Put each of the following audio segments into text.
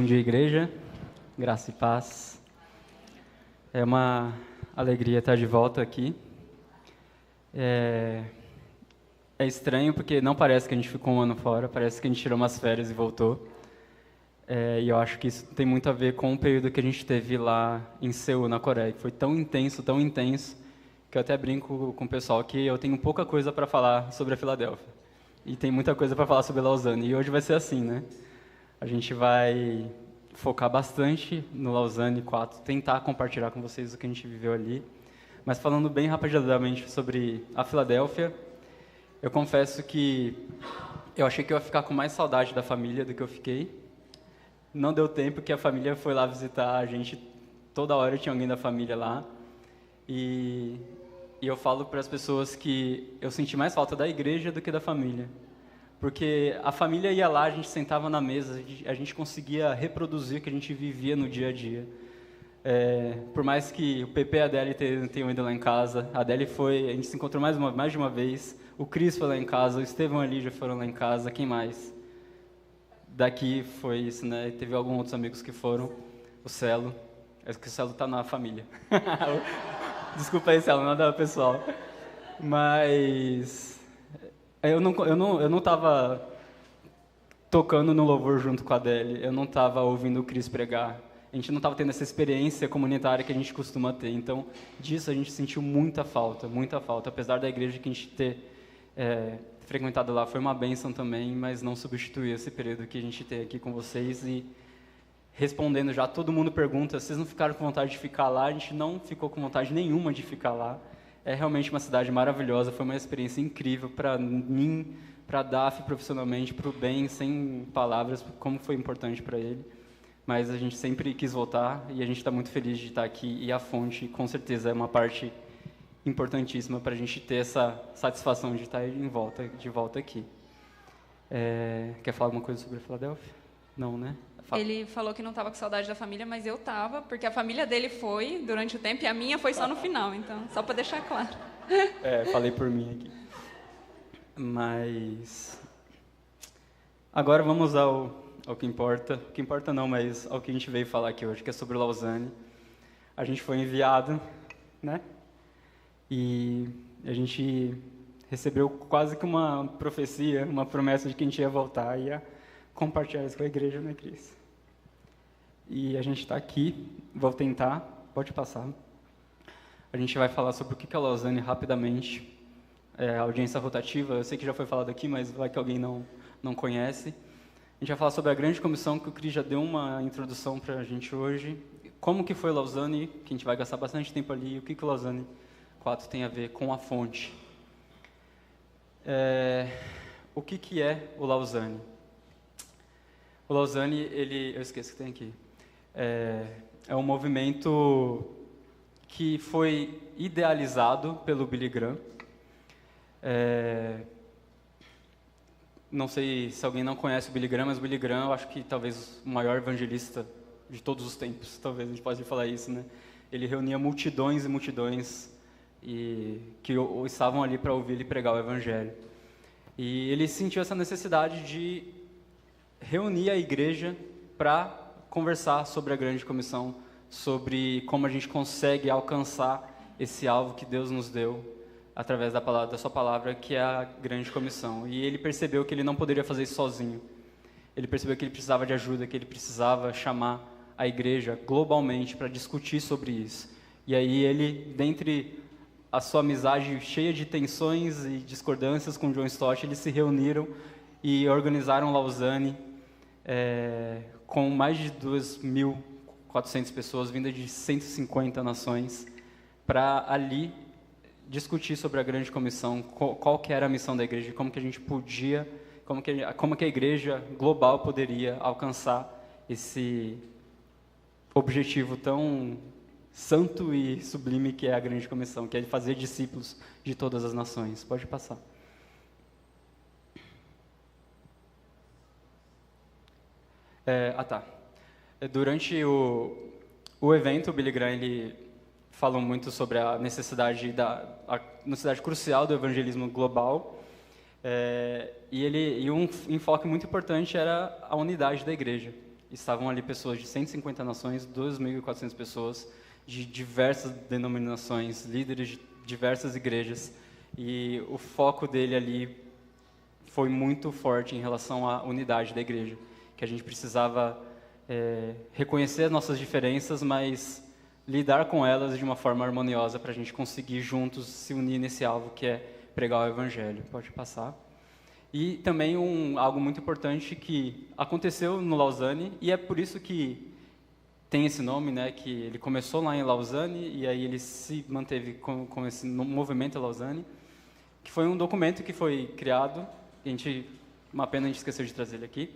dia, igreja. Graça e paz. É uma alegria estar de volta aqui. É estranho porque não parece que a gente ficou um ano fora, parece que a gente tirou umas férias e voltou. E eu acho que isso tem muito a ver com o período que a gente teve lá em Seul, na Coreia. Foi tão intenso, que eu até brinco com o pessoal que eu tenho pouca coisa para falar sobre a Filadélfia. E tem muita coisa para falar sobre Lausanne. E hoje vai ser assim, né? A gente vai focar bastante no Lausanne 4, tentar compartilhar com vocês o que a gente viveu ali. Mas falando bem rapidamente sobre a Filadélfia, eu confesso que eu achei que eu ia ficar com mais saudade da família do que eu fiquei. Não deu tempo que a família foi lá visitar a gente, toda hora tinha alguém da família lá. E eu falo para as pessoas que eu senti mais falta da igreja do que da família. Porque a família ia lá, a gente sentava na mesa, a gente conseguia reproduzir o que a gente vivia no dia a dia. Por mais que o Pepe e a Adele tenham ido lá em casa, a Adele foi, a gente se encontrou mais de uma vez, o Cris foi lá em casa, o Estevão e a Lígia foram lá em casa, quem mais? Daqui foi isso, né? Teve alguns outros amigos que foram, o Celo, que o Celo tá na família. Desculpa aí, Celo, nada pessoal. Mas eu não estava tocando no louvor junto com a Adele, eu não estava ouvindo o Cris pregar, a gente não estava tendo essa experiência comunitária que a gente costuma ter, então disso a gente sentiu muita falta, apesar da igreja que a gente ter frequentado lá foi uma bênção também, mas não substituiu esse período que a gente tem aqui com vocês. E respondendo já, todo mundo pergunta, vocês não ficaram com vontade de ficar lá? A gente não ficou com vontade nenhuma de ficar lá. É realmente uma cidade maravilhosa, foi uma experiência incrível para mim, para a Daf profissionalmente, para o Ben, sem palavras, como foi importante para ele. Mas a gente sempre quis voltar e a gente está muito feliz de estar aqui. E a fonte, com certeza, é uma parte importantíssima para a gente ter essa satisfação de estar de volta aqui. Quer falar alguma coisa sobre a Filadélfia? Não, né? Ele falou que não estava com saudade da família, mas eu estava, porque a família dele foi durante o tempo e a minha foi só no final, então, só para deixar claro. Falei por mim aqui. Mas agora vamos ao que importa. O que importa não, mas ao que a gente veio falar aqui hoje, que é sobre Lausanne. A gente foi enviado, né? E a gente recebeu quase que uma profecia, uma promessa de que a gente ia voltar e ia compartilhar isso com a igreja, né, Cris? E a gente está aqui, vou tentar, pode passar. A gente vai falar sobre o que é Lausanne rapidamente. A audiência rotativa, eu sei que já foi falado aqui, mas vai que alguém não conhece. A gente vai falar sobre a grande comissão, que o Cris já deu uma introdução para a gente hoje. Como que foi Lausanne, que a gente vai gastar bastante tempo ali, e o que o Lausanne 4 tem a ver com a fonte. O que é o Lausanne? O Lausanne, eu esqueço que tem aqui, é um movimento que foi idealizado pelo Billy Graham. Não sei se alguém não conhece o Billy Graham, mas o Billy Graham eu acho que talvez o maior evangelista de todos os tempos, talvez a gente possa falar isso, né? Ele reunia multidões e multidões que estavam ali para ouvir ele pregar o Evangelho. E ele sentiu essa necessidade de reunir a igreja para conversar sobre a grande comissão, sobre como a gente consegue alcançar esse alvo que Deus nos deu através da sua palavra, que é a grande comissão. E ele percebeu que ele não poderia fazer isso sozinho. Ele percebeu que ele precisava de ajuda, que ele precisava chamar a igreja globalmente para discutir sobre isso. E aí ele, dentre a sua amizade cheia de tensões e discordâncias com John Stott, eles se reuniram e organizaram Lausanne com mais de 2.400 pessoas, vindas de 150 nações, para ali discutir sobre a grande comissão, qual que era a missão da igreja, como que a gente podia, como que a igreja global poderia alcançar esse objetivo tão santo e sublime que é a grande comissão, que é de fazer discípulos de todas as nações. Pode passar. Durante o evento, o Billy Graham ele falou muito sobre a necessidade crucial do evangelismo global, e um enfoque muito importante era a unidade da igreja. estavam ali pessoas de 150 nações, 2.400 pessoas, de diversas denominações, líderes de diversas igrejas, e o foco dele ali foi muito forte em relação à unidade da igreja, que a gente precisava reconhecer as nossas diferenças, mas lidar com elas de uma forma harmoniosa para a gente conseguir juntos se unir nesse alvo que é pregar o Evangelho. Pode passar. E também algo muito importante que aconteceu no Lausanne, e é por isso que tem esse nome, né, que ele começou lá em Lausanne, e aí ele se manteve com esse movimento Lausanne, que foi um documento que foi criado, uma pena a gente esqueceu de trazer ele aqui,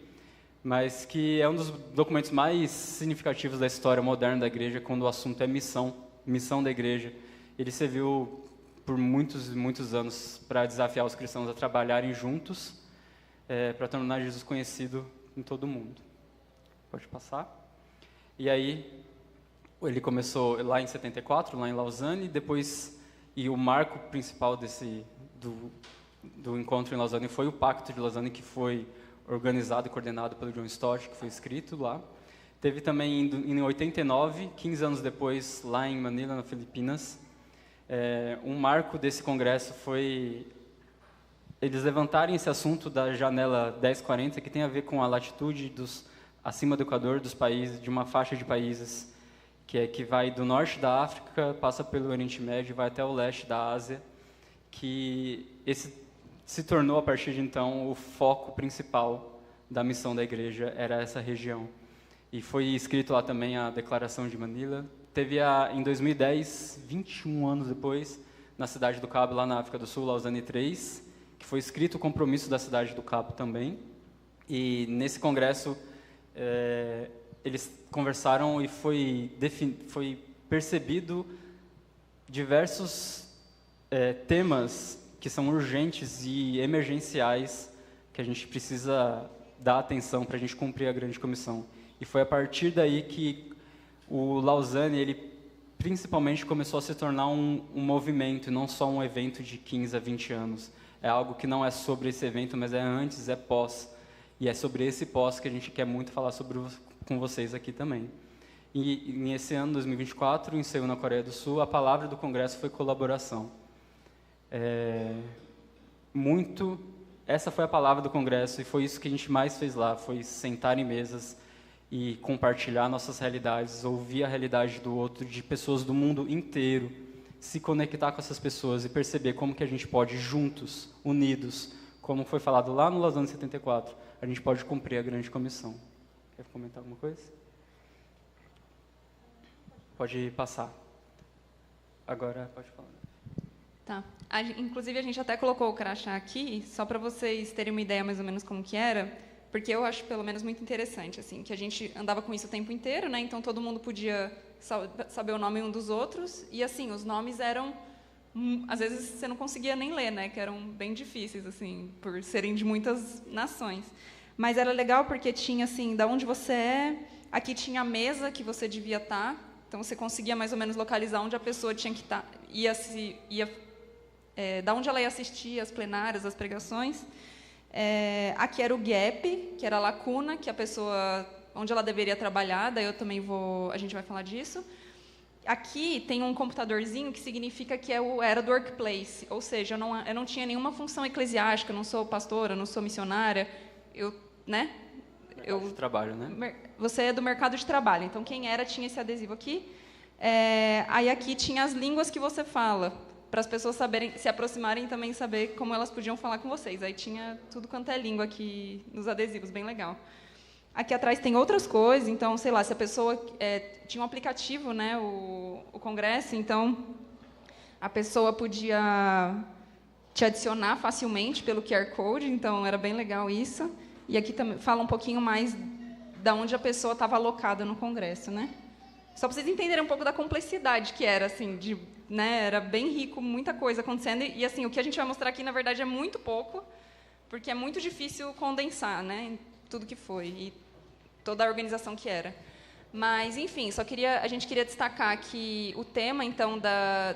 mas que é um dos documentos mais significativos da história moderna da igreja, quando o assunto é missão da igreja. Ele serviu por muitos anos para desafiar os cristãos a trabalharem juntos, para tornar Jesus conhecido em todo o mundo. Pode passar. E aí, ele começou lá em 74, lá em Lausanne, e o marco principal do encontro em Lausanne foi o Pacto de Lausanne, que foi organizado e coordenado pelo John Stott, que foi escrito lá. Teve também, em 89, 15 anos depois, lá em Manila, na Filipinas, um marco desse congresso foi eles levantarem esse assunto da janela 1040, que tem a ver com a latitude acima do Equador dos países, de uma faixa de países que vai do norte da África, passa pelo Oriente Médio, vai até o leste da Ásia, que esse se tornou, a partir de então, o foco principal da missão da igreja, era essa região. E foi escrito lá também a Declaração de Manila. Teve, em 2010, 21 anos depois, na Cidade do Cabo, lá na África do Sul, Lausanne 3, que foi escrito o compromisso da Cidade do Cabo também. E nesse congresso, eles conversaram e foi percebido diversos temas que são urgentes e emergenciais, que a gente precisa dar atenção para a gente cumprir a grande comissão. E foi a partir daí que o Lausanne, ele principalmente começou a se tornar um movimento, não só um evento de 15 a 20 anos. É algo que não é sobre esse evento, mas é antes, é pós. E é sobre esse pós que a gente quer muito falar com vocês aqui também. E nesse ano, 2024, em Seul, na Coreia do Sul, a palavra do congresso foi colaboração. Essa foi a palavra do congresso e foi isso que a gente mais fez lá, foi sentar em mesas e compartilhar nossas realidades, ouvir a realidade do outro, de pessoas do mundo inteiro, se conectar com essas pessoas e perceber como que a gente pode, juntos, unidos, como foi falado lá no Lausanne 74, a gente pode cumprir a grande comissão. Quer comentar alguma coisa? Pode passar. Agora, pode falar. Tá. Inclusive, a gente até colocou o crachá aqui, só para vocês terem uma ideia mais ou menos como que era, porque eu acho, pelo menos, muito interessante, assim, que a gente andava com isso o tempo inteiro, né? Então, todo mundo podia saber o nome um dos outros, e, assim, os nomes eram... Às vezes, você não conseguia nem ler, né? Que eram bem difíceis, assim, por serem de muitas nações. Mas era legal porque tinha, assim, da onde você é, aqui tinha a mesa que você devia estar, então você conseguia mais ou menos localizar onde a pessoa tinha que estar, da onde ela ia assistir as plenárias, as pregações. Aqui era o gap, que era a lacuna, que a pessoa, onde ela deveria trabalhar, daí a gente vai falar disso. Aqui tem um computadorzinho que significa que era do workplace, ou seja, eu não tinha nenhuma função eclesiástica, eu não sou pastora, eu não sou missionária, Mercado de trabalho, né? Você é do mercado de trabalho, então quem tinha esse adesivo aqui. Aí aqui tinha as línguas que você fala, para as pessoas saberem, se aproximarem e também saber como elas podiam falar com vocês. Aí tinha tudo quanto é língua aqui nos adesivos, bem legal. Aqui atrás tem outras coisas, então, sei lá, se a pessoa tinha um aplicativo, né, o congresso, então a pessoa podia te adicionar facilmente pelo QR Code, então era bem legal isso. E aqui também fala um pouquinho mais da onde a pessoa estava alocada no congresso, né? Só para vocês entenderem um pouco da complexidade que era, assim, né, era bem rico, muita coisa acontecendo, e assim, o que a gente vai mostrar aqui, na verdade, é muito pouco, porque é muito difícil condensar, né, tudo que foi, e toda a organização que era. Mas, enfim, a gente queria destacar que o tema, então,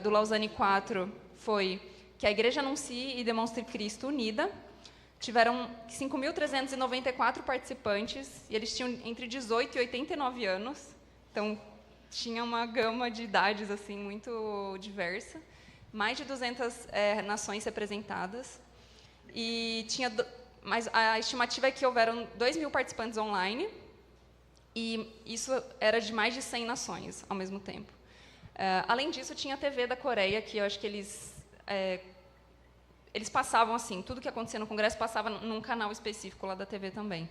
do Lausanne 4 foi que a igreja anuncie e demonstre Cristo unida, Tiveram 5.394 participantes, e eles tinham entre 18 e 89 anos. Então, tinha uma gama de idades assim, muito diversa. Mais de 200 nações representadas. Mas a estimativa é que houveram 2.000 participantes online, e isso era de mais de 100 nações ao mesmo tempo. Além disso, tinha a TV da Coreia, que eu acho que eles passavam assim, tudo que acontecia no congresso passava num canal específico lá da TV também.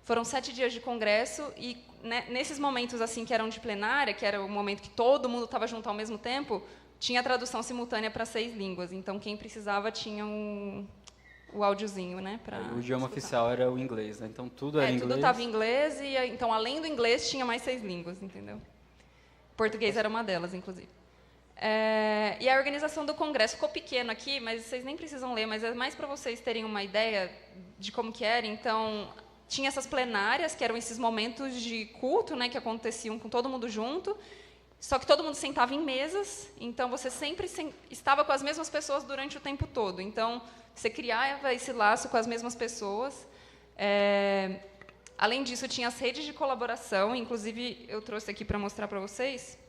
Foram 7 dias de congresso, e né, nesses momentos assim que eram de plenária, que era o momento que todo mundo estava junto ao mesmo tempo, tinha tradução simultânea para 6 línguas. Então, quem precisava tinha o áudiozinho, né? O idioma oficial era o inglês, né? Então, tudo era inglês. Tudo estava em inglês, e então, além do inglês, tinha mais 6 línguas, entendeu? Português era uma delas, inclusive. E a organização do congresso ficou pequeno aqui, mas vocês nem precisam ler, mas é mais para vocês terem uma ideia de como que era. Então, tinha essas plenárias, que eram esses momentos de culto, né, que aconteciam com todo mundo junto, só que todo mundo sentava em mesas, então você sempre estava com as mesmas pessoas durante o tempo todo. Então, você criava esse laço com as mesmas pessoas. Além disso, tinha as redes de colaboração, inclusive eu trouxe aqui para mostrar para vocês.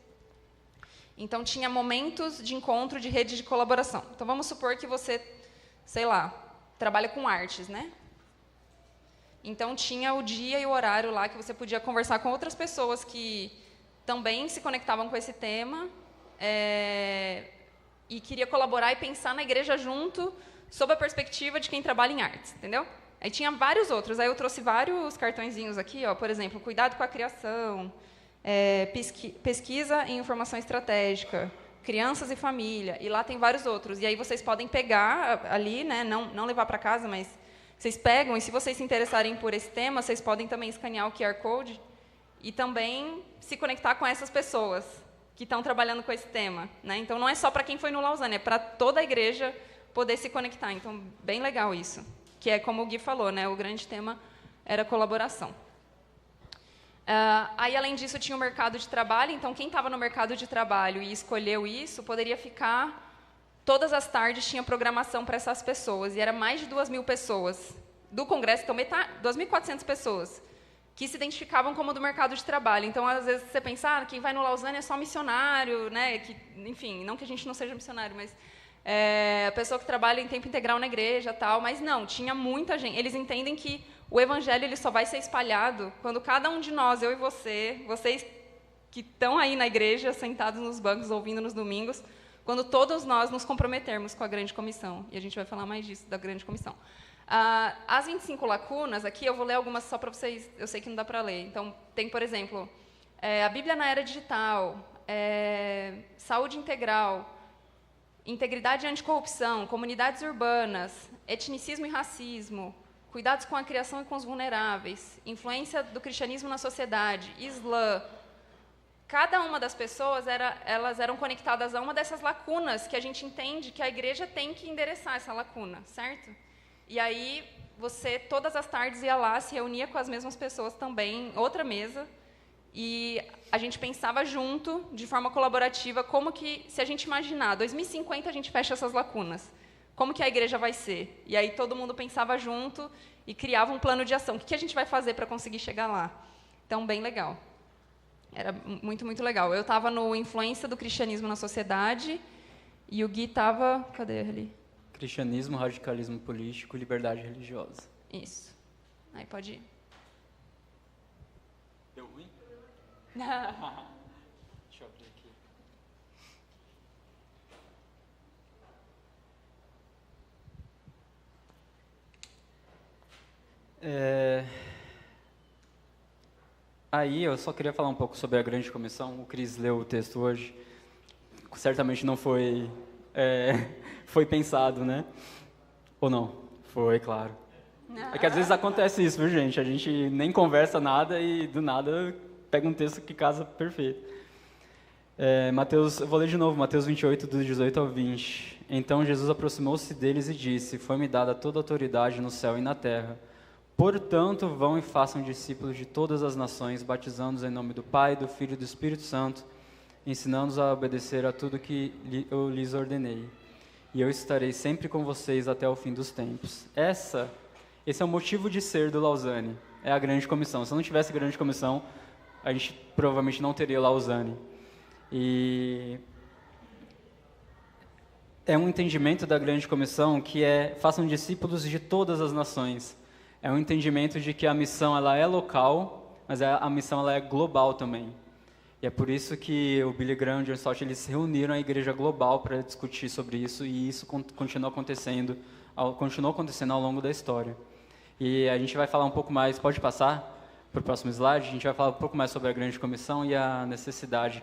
Então, tinha momentos de encontro de rede de colaboração. Então, vamos supor que você, sei lá, trabalha com artes, né? Então, tinha o dia e o horário lá que você podia conversar com outras pessoas que também se conectavam com esse tema e queria colaborar e pensar na igreja junto, sob a perspectiva de quem trabalha em artes, entendeu? Aí tinha vários outros. Aí eu trouxe vários cartõezinhos aqui, ó, por exemplo, cuidado com a criação, pesquisa em informação estratégica, crianças e família, e lá tem vários outros. E aí vocês podem pegar ali, né, não levar para casa, mas vocês pegam, e se vocês se interessarem por esse tema, vocês podem também escanear o QR Code e também se conectar com essas pessoas que estão trabalhando com esse tema, né? Então, não é só para quem foi no Lausanne, é para toda a igreja poder se conectar. Então, bem legal isso, que é como o Gui falou, né? O grande tema era colaboração. Aí, além disso, tinha o mercado de trabalho. Então, quem estava no mercado de trabalho e escolheu isso, poderia ficar... Todas as tardes tinha programação para essas pessoas, e era mais de 2.000 pessoas do congresso, então 2.400 pessoas, que se identificavam como do mercado de trabalho. Então, às vezes, você pensa, quem vai no Lausanne é só missionário, né? Enfim, não que a gente não seja missionário, mas a pessoa que trabalha em tempo integral na igreja, tal. Mas não, tinha muita gente. Eles entendem que o evangelho ele só vai ser espalhado quando cada um de nós, eu e vocês que estão aí na igreja, sentados nos bancos, ouvindo nos domingos, quando todos nós nos comprometermos com a grande comissão. E a gente vai falar mais disso, da grande comissão. As 25 lacunas, aqui eu vou ler algumas só para vocês, eu sei que não dá para ler. Então, tem, por exemplo, a Bíblia na era digital, saúde integral, integridade e anticorrupção, comunidades urbanas, etnicismo e racismo, cuidados com a criação e com os vulneráveis, influência do cristianismo na sociedade, Islã. Cada uma das pessoas, elas eram conectadas a uma dessas lacunas que a gente entende que a igreja tem que endereçar essa lacuna, certo? E aí, você, todas as tardes, ia lá, se reunia com as mesmas pessoas também, outra mesa, e a gente pensava junto, de forma colaborativa, como que, se a gente imaginar, 2050 a gente fecha essas lacunas, como que a igreja vai ser? E aí todo mundo pensava junto e criava um plano de ação. O que a gente vai fazer para conseguir chegar lá? Então, bem legal. Era muito, muito legal. Eu estava no Influência do Cristianismo na Sociedade e o Gui estava... Cadê ele? Cristianismo, radicalismo político, liberdade religiosa. Isso. Aí pode ir. Deu ruim? Deixa eu abrir aqui. Aí eu só queria falar um pouco sobre a grande comissão. O Cris leu o texto hoje. Certamente não foi foi pensado, né? Ou não? Foi, claro. É que às vezes acontece isso, viu, gente? A gente nem conversa nada e do nada pega um texto que casa perfeito. Mateus, eu vou ler de novo, Mateus 28, do 18 ao 20. Então Jesus aproximou-se deles e disse: Foi-me dada toda a autoridade no céu e na terra. Portanto, vão e façam discípulos de todas as nações, batizando-os em nome do Pai, do Filho e do Espírito Santo, ensinando-os a obedecer a tudo que eu lhes ordenei. E eu estarei sempre com vocês até o fim dos tempos. Essa Esse é o motivo de ser do Lausanne, é a grande comissão. Se não tivesse a grande comissão, a gente provavelmente não teria Lausanne. E é um entendimento da grande comissão que façam discípulos de todas as nações. É um entendimento de que a missão ela é local, mas a missão ela é global também. E é por isso que o Billy Graham e o John Stott, eles se reuniram a igreja global para discutir sobre isso, e isso continuou acontecendo ao longo da história. E a gente vai falar um pouco mais, pode passar para o próximo slide, a gente vai falar um pouco mais sobre a grande comissão e a necessidade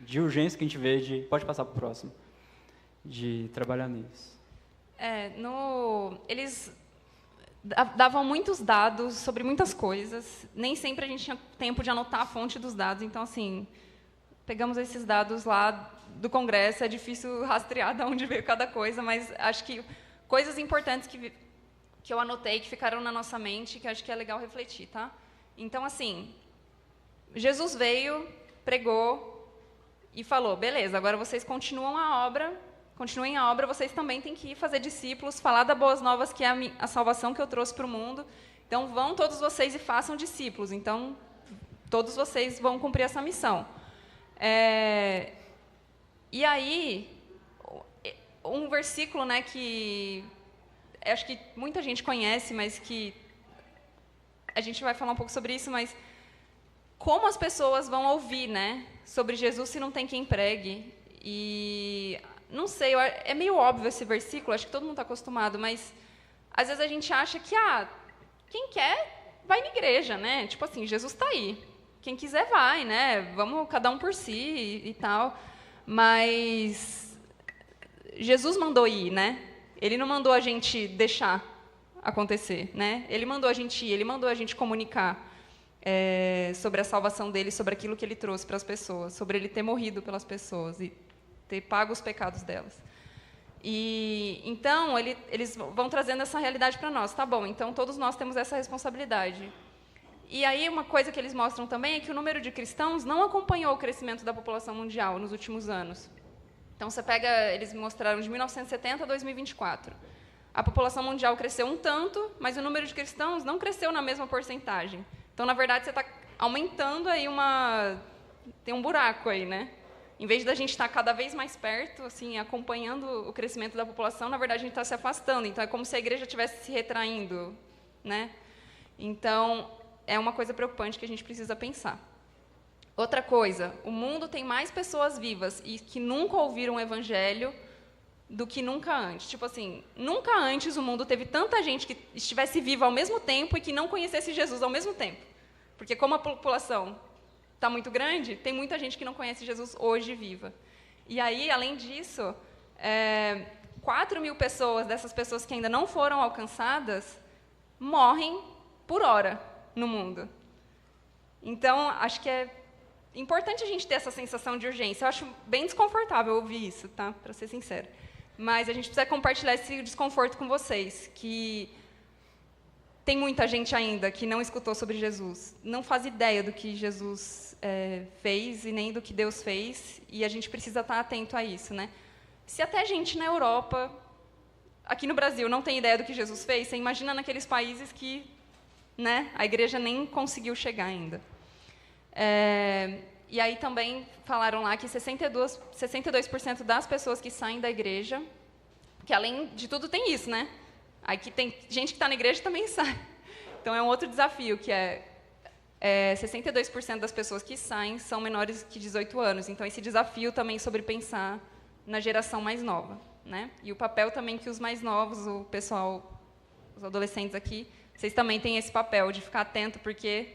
de urgência que a gente vê pode passar para o próximo, de trabalhar nisso. Eles davam muitos dados sobre muitas coisas, nem sempre a gente tinha tempo de anotar a fonte dos dados, então, assim, pegamos esses dados lá do Congresso, é difícil rastrear de onde veio cada coisa, mas acho que coisas importantes que eu anotei, que ficaram na nossa mente, que acho que é legal refletir, tá? Então, assim, Jesus veio, pregou e falou, beleza, agora vocês continuem a obra, vocês também têm que ir fazer discípulos, falar das boas novas, que é a salvação que eu trouxe para o mundo. Então, vão todos vocês e façam discípulos. Então, todos vocês vão cumprir essa missão. E aí, um versículo, né, que acho que muita gente conhece, mas que a gente vai falar um pouco sobre isso, mas como as pessoas vão ouvir, né, sobre Jesus se não tem quem pregue? E não sei, é meio óbvio esse versículo, acho que todo mundo está acostumado, mas às vezes a gente acha que, quem quer, vai na igreja, né? Tipo assim, Jesus está aí. Quem quiser, vai, né? Vamos cada um por si e tal. Mas Jesus mandou ir, né? Ele não mandou a gente deixar acontecer, né? Ele mandou a gente ir, ele mandou a gente comunicar sobre a salvação dele, sobre aquilo que ele trouxe para as pessoas, sobre ele ter morrido pelas pessoas e ter pago os pecados delas. E então eles vão trazendo essa realidade para nós. Tá bom, então todos nós temos essa responsabilidade. E aí uma coisa que eles mostram também é que o número de cristãos não acompanhou o crescimento da população mundial nos últimos anos. Então você pega, eles mostraram de 1970 a 2024. A população mundial cresceu um tanto, mas o número de cristãos não cresceu na mesma porcentagem. Então, na verdade, você está aumentando aí tem um buraco aí, né? Em vez da gente estar cada vez mais perto, assim, acompanhando o crescimento da população, na verdade, a gente está se afastando. Então, é como se a igreja estivesse se retraindo, né? Então, é uma coisa preocupante que a gente precisa pensar. Outra coisa, o mundo tem mais pessoas vivas e que nunca ouviram o evangelho do que nunca antes. Tipo assim, nunca antes o mundo teve tanta gente que estivesse viva ao mesmo tempo e que não conhecesse Jesus ao mesmo tempo. Porque como a população está muito grande, tem muita gente que não conhece Jesus hoje viva. E aí, além disso, 4 mil pessoas, dessas pessoas que ainda não foram alcançadas, morrem por hora no mundo. Então, acho que é importante a gente ter essa sensação de urgência. Eu acho bem desconfortável ouvir isso, tá? Para ser sincera. Mas a gente precisa compartilhar esse desconforto com vocês, que tem muita gente ainda que não escutou sobre Jesus, não faz ideia do que Jesus fez e nem do que Deus fez, e a gente precisa estar atento a isso, né? Se até gente na Europa, aqui no Brasil, não tem ideia do que Jesus fez, você imagina naqueles países que, né, a igreja nem conseguiu chegar ainda. E aí também falaram lá que 62% das pessoas que saem da igreja, que além de tudo tem isso, né? Aí que tem gente que está na igreja e também sai. Então é um outro desafio, que 62% das pessoas que saem são menores que 18 anos. Então esse desafio também sobre pensar na geração mais nova, né? E o papel também que os mais novos, o pessoal, os adolescentes aqui, vocês também têm esse papel de ficar atento, porque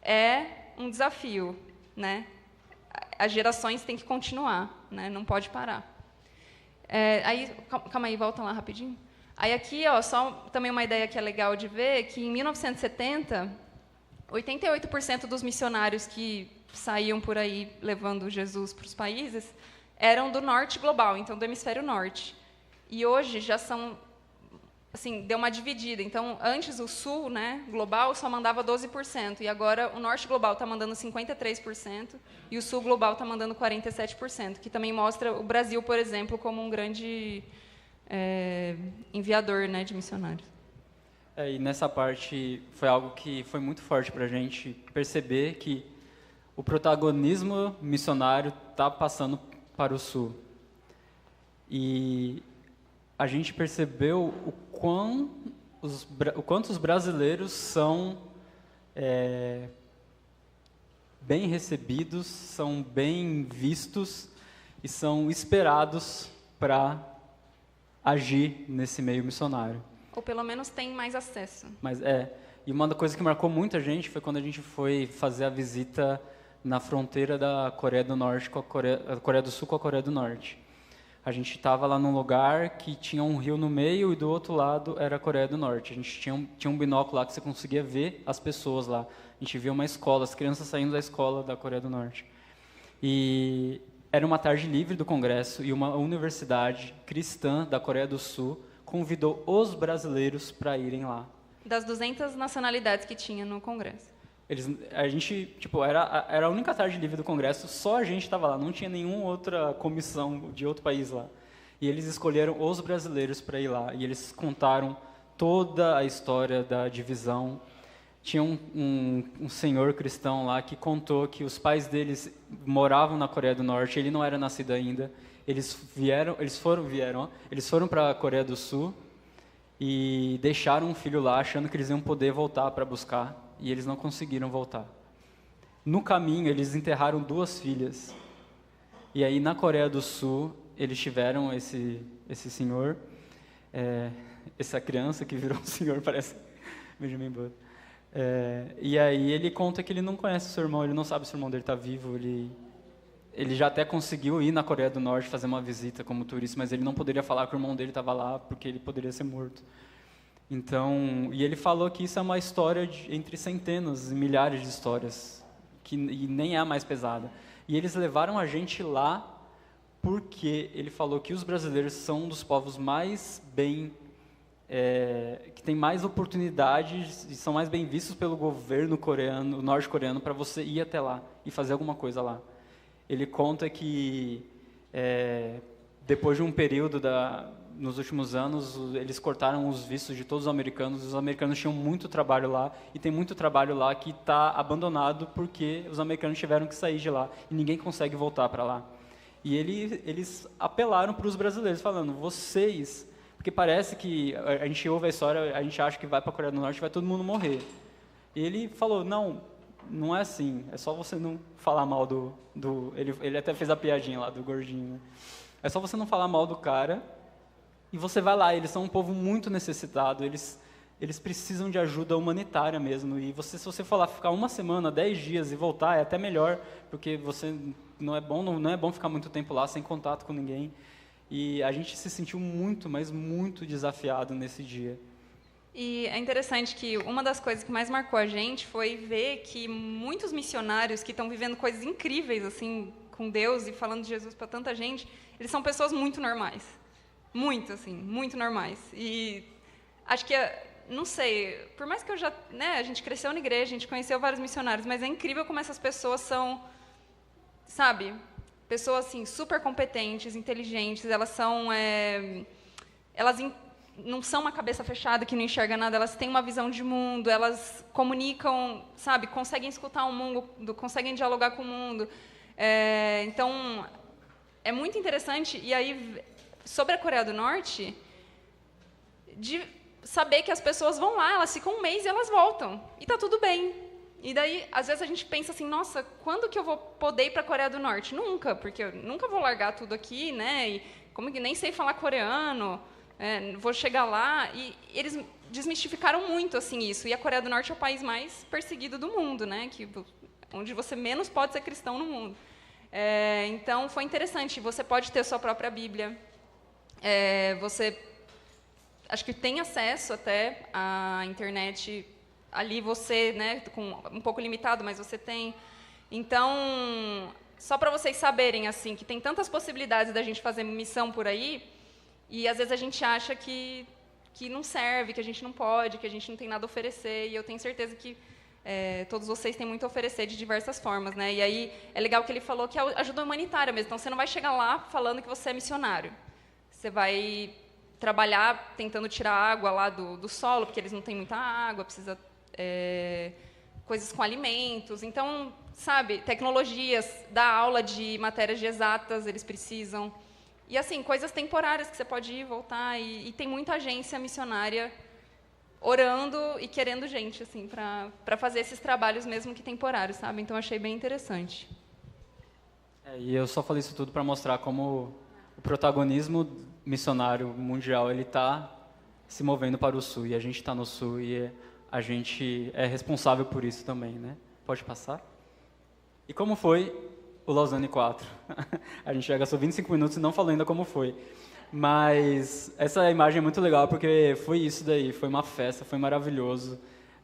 é um desafio, né? As gerações têm que continuar, né? Não pode parar. Calma aí, volta lá rapidinho. Aí aqui, só também uma ideia que é legal de ver, que em 1970, 88% dos missionários que saíam por aí levando Jesus para os países eram do norte global, então do hemisfério norte. E hoje já são, assim, deu uma dividida. Então, antes o sul, né, global, só mandava 12%, e agora o norte global está mandando 53%, e o sul global está mandando 47%, que também mostra o Brasil, por exemplo, como um grande enviador, né, de missionários. E nessa parte foi algo que foi muito forte para a gente perceber que o protagonismo missionário está passando para o Sul. E a gente percebeu o quanto os brasileiros são bem recebidos, são bem vistos e são esperados para agir nesse meio missionário. Ou pelo menos tem mais acesso. E uma coisa que marcou muito a gente foi quando a gente foi fazer a visita na fronteira da Coreia do Norte com a Coreia do Sul com a Coreia do Norte. A gente estava lá num lugar que tinha um rio no meio e do outro lado era a Coreia do Norte. A gente tinha um binóculo lá que você conseguia ver as pessoas lá. A gente via uma escola, as crianças saindo da escola da Coreia do Norte. E era uma tarde livre do Congresso e uma universidade cristã da Coreia do Sul convidou os brasileiros para irem lá. Das 200 nacionalidades que tinha no Congresso. A gente, era a única tarde livre do Congresso, só a gente estava lá, não tinha nenhuma outra comissão de outro país lá. E eles escolheram os brasileiros para ir lá, e eles contaram toda a história da divisão. Tinha um senhor cristão lá que contou que os pais deles moravam na Coreia do Norte, ele não era nascido ainda. Eles foram para a Coreia do Sul e deixaram um filho lá, achando que eles iam poder voltar para buscar, e eles não conseguiram voltar. No caminho, eles enterraram 2 filhas. E aí, na Coreia do Sul, eles tiveram esse senhor, essa criança que virou um senhor, parece Benjamin Button. E aí ele conta que ele não conhece o seu irmão, ele não sabe se o irmão dele está vivo, ele já até conseguiu ir na Coreia do Norte fazer uma visita como turista, mas ele não poderia falar que o irmão dele estava lá, porque ele poderia ser morto. Então, e ele falou que isso é uma história entre centenas e milhares de histórias, e nem é a mais pesada. E eles levaram a gente lá porque ele falou que os brasileiros são um dos povos mais que tem mais oportunidades e são mais bem vistos pelo governo coreano, norte-coreano, para você ir até lá e fazer alguma coisa lá. Ele conta que depois de um período nos últimos anos, eles cortaram os vistos de todos os americanos tinham muito trabalho lá, e tem muito trabalho lá que está abandonado porque os americanos tiveram que sair de lá, e ninguém consegue voltar para lá. E eles apelaram para os brasileiros, falando, vocês... Porque parece que a gente ouve a história, a gente acha que vai para a Coreia do Norte e vai todo mundo morrer. E ele falou, não é assim, é só você não falar mal ele até fez a piadinha lá do gordinho, né? É só você não falar mal do cara e você vai lá. Eles são um povo muito necessitado, eles precisam de ajuda humanitária mesmo. E se você for lá ficar 1 semana, 10 dias e voltar, é até melhor, porque não é bom ficar muito tempo lá sem contato com ninguém. E a gente se sentiu muito, mas muito desafiado nesse dia. E é interessante que uma das coisas que mais marcou a gente foi ver que muitos missionários que estão vivendo coisas incríveis assim com Deus e falando de Jesus para tanta gente, eles são pessoas muito normais. Muito normais. E acho que, não sei, por mais que a gente cresceu na igreja, a gente conheceu vários missionários, mas é incrível como essas pessoas são, sabe, pessoas assim, super competentes, inteligentes, elas não são uma cabeça fechada que não enxerga nada, elas têm uma visão de mundo, elas comunicam, sabe, conseguem escutar o mundo, conseguem dialogar com o mundo. Então, é muito interessante. E aí, sobre a Coreia do Norte, de saber que as pessoas vão lá, elas ficam 1 mês e elas voltam. E está tudo bem. E daí, às vezes, a gente pensa assim, nossa, quando que eu vou poder ir para a Coreia do Norte? Nunca, porque eu nunca vou largar tudo aqui, né? E como que nem sei falar coreano, vou chegar lá. E eles desmistificaram muito assim isso. E a Coreia do Norte é o país mais perseguido do mundo, né? Onde você menos pode ser cristão no mundo. Então, foi interessante. Você pode ter sua própria Bíblia. Você, acho que tem acesso até à internet. Ali você, né, com um pouco limitado, mas você tem. Então, só para vocês saberem, assim, que tem tantas possibilidades da gente fazer missão por aí, e às vezes a gente acha que não serve, que a gente não pode, que a gente não tem nada a oferecer, e eu tenho certeza que todos vocês têm muito a oferecer de diversas formas, né? E aí é legal que ele falou que é ajuda humanitária mesmo, então você não vai chegar lá falando que você é missionário. Você vai trabalhar tentando tirar água lá do solo, porque eles não têm muita água, precisa coisas com alimentos. Então, sabe, tecnologias, dar aula de matérias de exatas, eles precisam. E, assim, coisas temporárias que você pode ir e voltar. E tem muita agência missionária orando e querendo gente, assim, para fazer esses trabalhos mesmo que temporários, sabe? Então, achei bem interessante. E eu só falei isso tudo para mostrar como o protagonismo missionário mundial ele está se movendo para o Sul, e a gente está no Sul, e a gente é responsável por isso também, né? Pode passar? E como foi o Lausanne 4? A gente já gastou 25 minutos e não falou ainda como foi. Mas essa imagem é muito legal porque foi isso daí, foi uma festa, foi maravilhoso.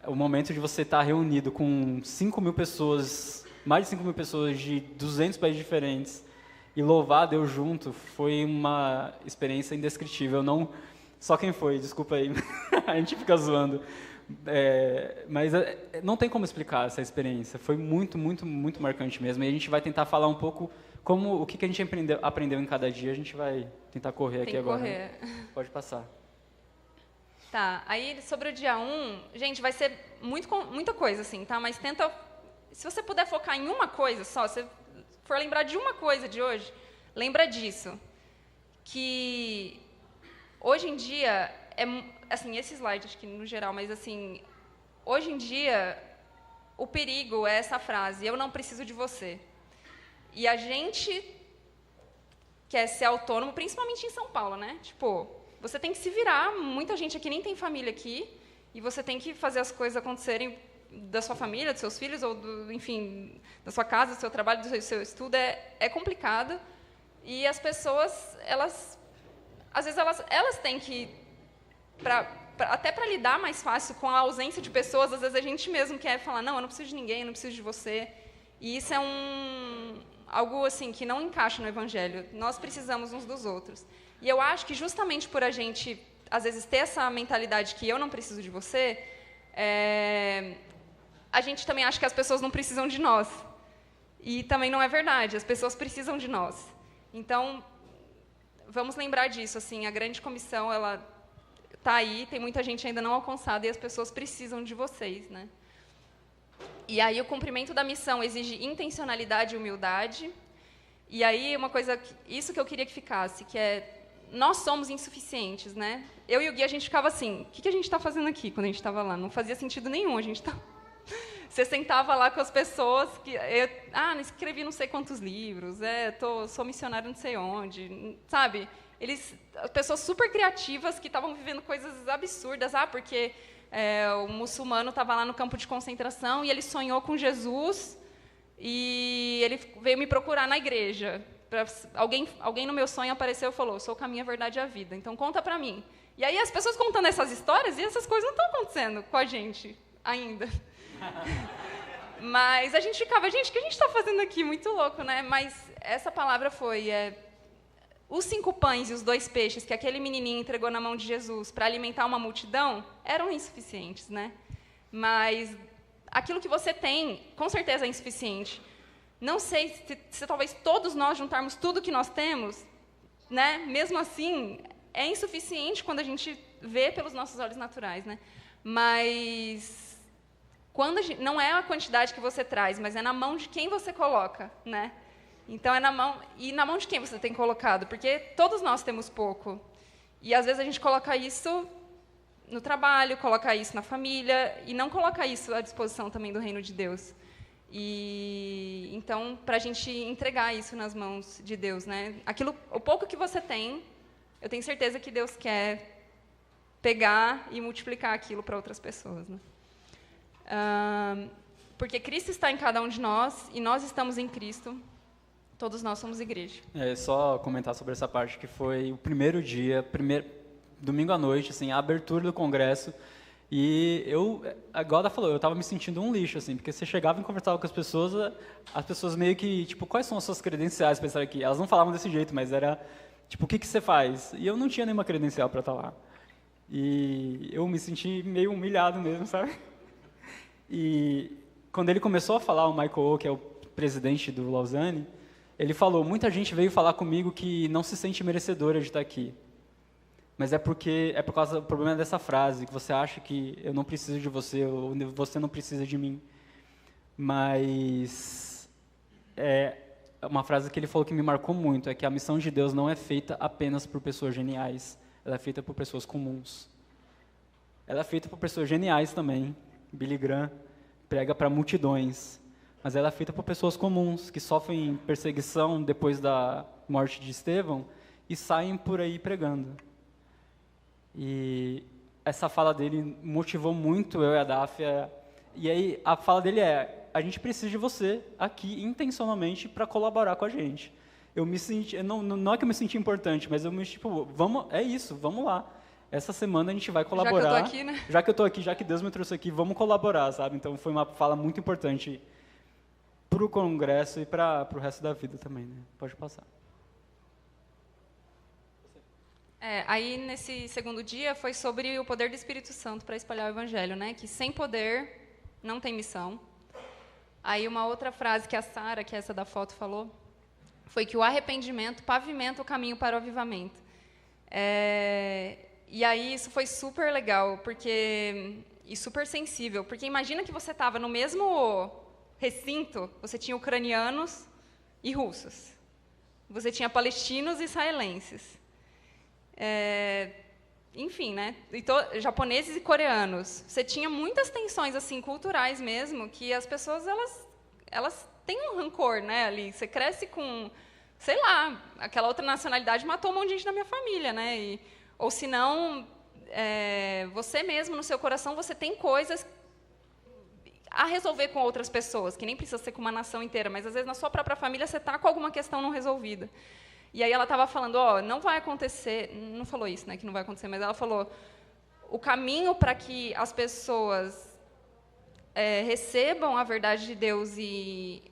O momento de você estar reunido com 5.000 pessoas, mais de 5.000 pessoas de 200 países diferentes, e louvar a Deus junto, foi uma experiência indescritível. Não, só quem foi, desculpa aí, a gente fica zoando. Mas não tem como explicar essa experiência, foi muito, muito, muito marcante mesmo. E a gente vai tentar falar um pouco o que a gente aprendeu em cada dia. A gente vai tentar correr aqui agora. Né? Pode passar. Tá, aí sobre o dia 1, gente, vai ser muita coisa, assim, tá? Mas tenta, se você puder focar em uma coisa só, se for lembrar de uma coisa de hoje, lembra disso. Que hoje em dia, assim, esse slide, acho que no geral, mas assim, hoje em dia, o perigo é essa frase, eu não preciso de você. E a gente quer ser autônomo, principalmente em São Paulo, né? Tipo, você tem que se virar, muita gente aqui nem tem família aqui, e você tem que fazer as coisas acontecerem da sua família, dos seus filhos, ou, enfim, da sua casa, do seu trabalho, do seu estudo, é complicado. E as pessoas, às vezes, elas têm que, até para lidar mais fácil com a ausência de pessoas, às vezes a gente mesmo quer falar, não, eu não preciso de ninguém, eu não preciso de você. E isso é algo assim, que não encaixa no Evangelho. Nós precisamos uns dos outros. E eu acho que justamente por a gente, às vezes, ter essa mentalidade que eu não preciso de você, a gente também acha que as pessoas não precisam de nós. E também não é verdade, as pessoas precisam de nós. Então, vamos lembrar disso, assim, a grande comissão, ela está aí, tem muita gente ainda não alcançada e as pessoas precisam de vocês, né? E aí o cumprimento da missão exige intencionalidade e humildade. E aí uma coisa, isso que eu queria que ficasse, que é, nós somos insuficientes, né? Eu e o Gui, a gente ficava assim, o que a gente está fazendo aqui quando a gente estava lá? Não fazia sentido nenhum, a gente Você sentava lá com as pessoas, não escrevi não sei quantos livros, sou missionário não sei onde, sabe? As pessoas super criativas que estavam vivendo coisas absurdas, porque o muçulmano estava lá no campo de concentração e ele sonhou com Jesus e ele veio me procurar na igreja. Alguém no meu sonho apareceu e falou, sou o caminho, a verdade e a vida, então conta para mim. E aí as pessoas contando essas histórias, e essas coisas não estão acontecendo com a gente ainda. Mas a gente ficava, gente, o que a gente está fazendo aqui? Muito louco, né? Mas essa palavra foi, os 5 pães e os 2 peixes que aquele menininho entregou na mão de Jesus para alimentar uma multidão eram insuficientes, né? Mas aquilo que você tem, com certeza é insuficiente. Não sei se talvez todos nós juntarmos tudo que nós temos, né? Mesmo assim, é insuficiente quando a gente vê pelos nossos olhos naturais, né? Mas não é a quantidade que você traz, mas é na mão de quem você coloca, né? Então, na mão de quem você tem colocado? Porque todos nós temos pouco. E, às vezes, a gente coloca isso no trabalho, coloca isso na família, e não coloca isso à disposição também do reino de Deus. E, então, para a gente entregar isso nas mãos de Deus, né? O pouco que você tem, eu tenho certeza que Deus quer pegar e multiplicar aquilo para outras pessoas, né? Porque Cristo está em cada um de nós, e nós estamos em Cristo. Todos nós somos igreja. Só comentar sobre essa parte, que foi o primeiro dia, domingo à noite, assim, a abertura do congresso, e a Golda falou, eu estava me sentindo um lixo, assim, porque você chegava e conversava com as pessoas meio que, tipo, quais são as suas credenciais para estar aqui? Elas não falavam desse jeito, mas era, tipo, o que você faz? E eu não tinha nenhuma credencial para estar lá. E eu me senti meio humilhado mesmo, sabe? E quando ele começou a falar, o Michael O, que é o presidente do Lausanne, ele falou, muita gente veio falar comigo que não se sente merecedora de estar aqui. mas é por causa do problema dessa frase, que você acha que eu não preciso de você, ou você não precisa de mim. Mas uma frase que ele falou que me marcou muito, é que a missão de Deus não é feita apenas por pessoas geniais, ela é feita por pessoas comuns. Ela é feita por pessoas geniais também. Billy Graham prega para multidões, mas ela é feita por pessoas comuns, que sofrem perseguição depois da morte de Estevão e saem por aí pregando. E essa fala dele motivou muito eu e a Dáfia. E aí a fala dele a gente precisa de você aqui intencionalmente para colaborar com a gente. Eu me senti, não é que eu me senti importante, mas eu me tipo, vamos lá. Essa semana a gente vai colaborar. Já que eu tô aqui, né? Já que eu tô aqui, já que Deus me trouxe aqui, vamos colaborar, sabe? Então foi uma fala muito importante para o congresso e para o resto da vida também, né? Pode passar. Aí nesse segundo dia foi sobre o poder do Espírito Santo para espalhar o evangelho, né? Que sem poder não tem missão. Aí uma outra frase que a Sara, que é essa da foto, falou, foi que o arrependimento pavimenta o caminho para o avivamento. E aí isso foi super legal, e super sensível, porque imagina que você estava no mesmo recinto, você tinha ucranianos e russos, você tinha palestinos e israelenses, enfim, né? Japoneses e coreanos. Você tinha muitas tensões assim culturais mesmo, que as pessoas elas têm um rancor, né? Ali você cresce com, sei lá, aquela outra nacionalidade matou um monte de gente da minha família, né? Ou se não, você mesmo no seu coração você tem coisas a resolver com outras pessoas, que nem precisa ser com uma nação inteira, mas às vezes na sua própria família você está com alguma questão não resolvida. E aí ela estava falando, não vai acontecer, não falou isso, né, que não vai acontecer, mas ela falou, o caminho para que as pessoas recebam a verdade de Deus e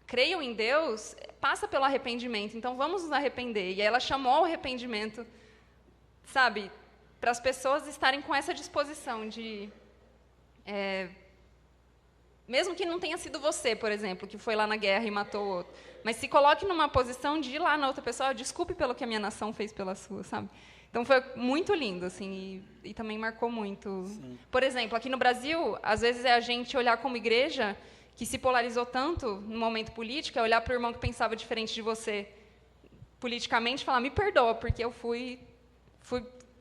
creiam em Deus, passa pelo arrependimento, então vamos nos arrepender. E aí ela chamou o arrependimento, sabe, para as pessoas estarem com essa disposição de... mesmo que não tenha sido você, por exemplo, que foi lá na guerra e matou o outro, mas se coloque numa posição de ir lá na outra pessoa, desculpe pelo que a minha nação fez pela sua, sabe? Então foi muito lindo, assim, e também marcou muito. Sim. Por exemplo, aqui no Brasil, às vezes a gente olhar como igreja, que se polarizou tanto no momento político, é olhar para o irmão que pensava diferente de você politicamente e falar, me perdoa, porque eu fui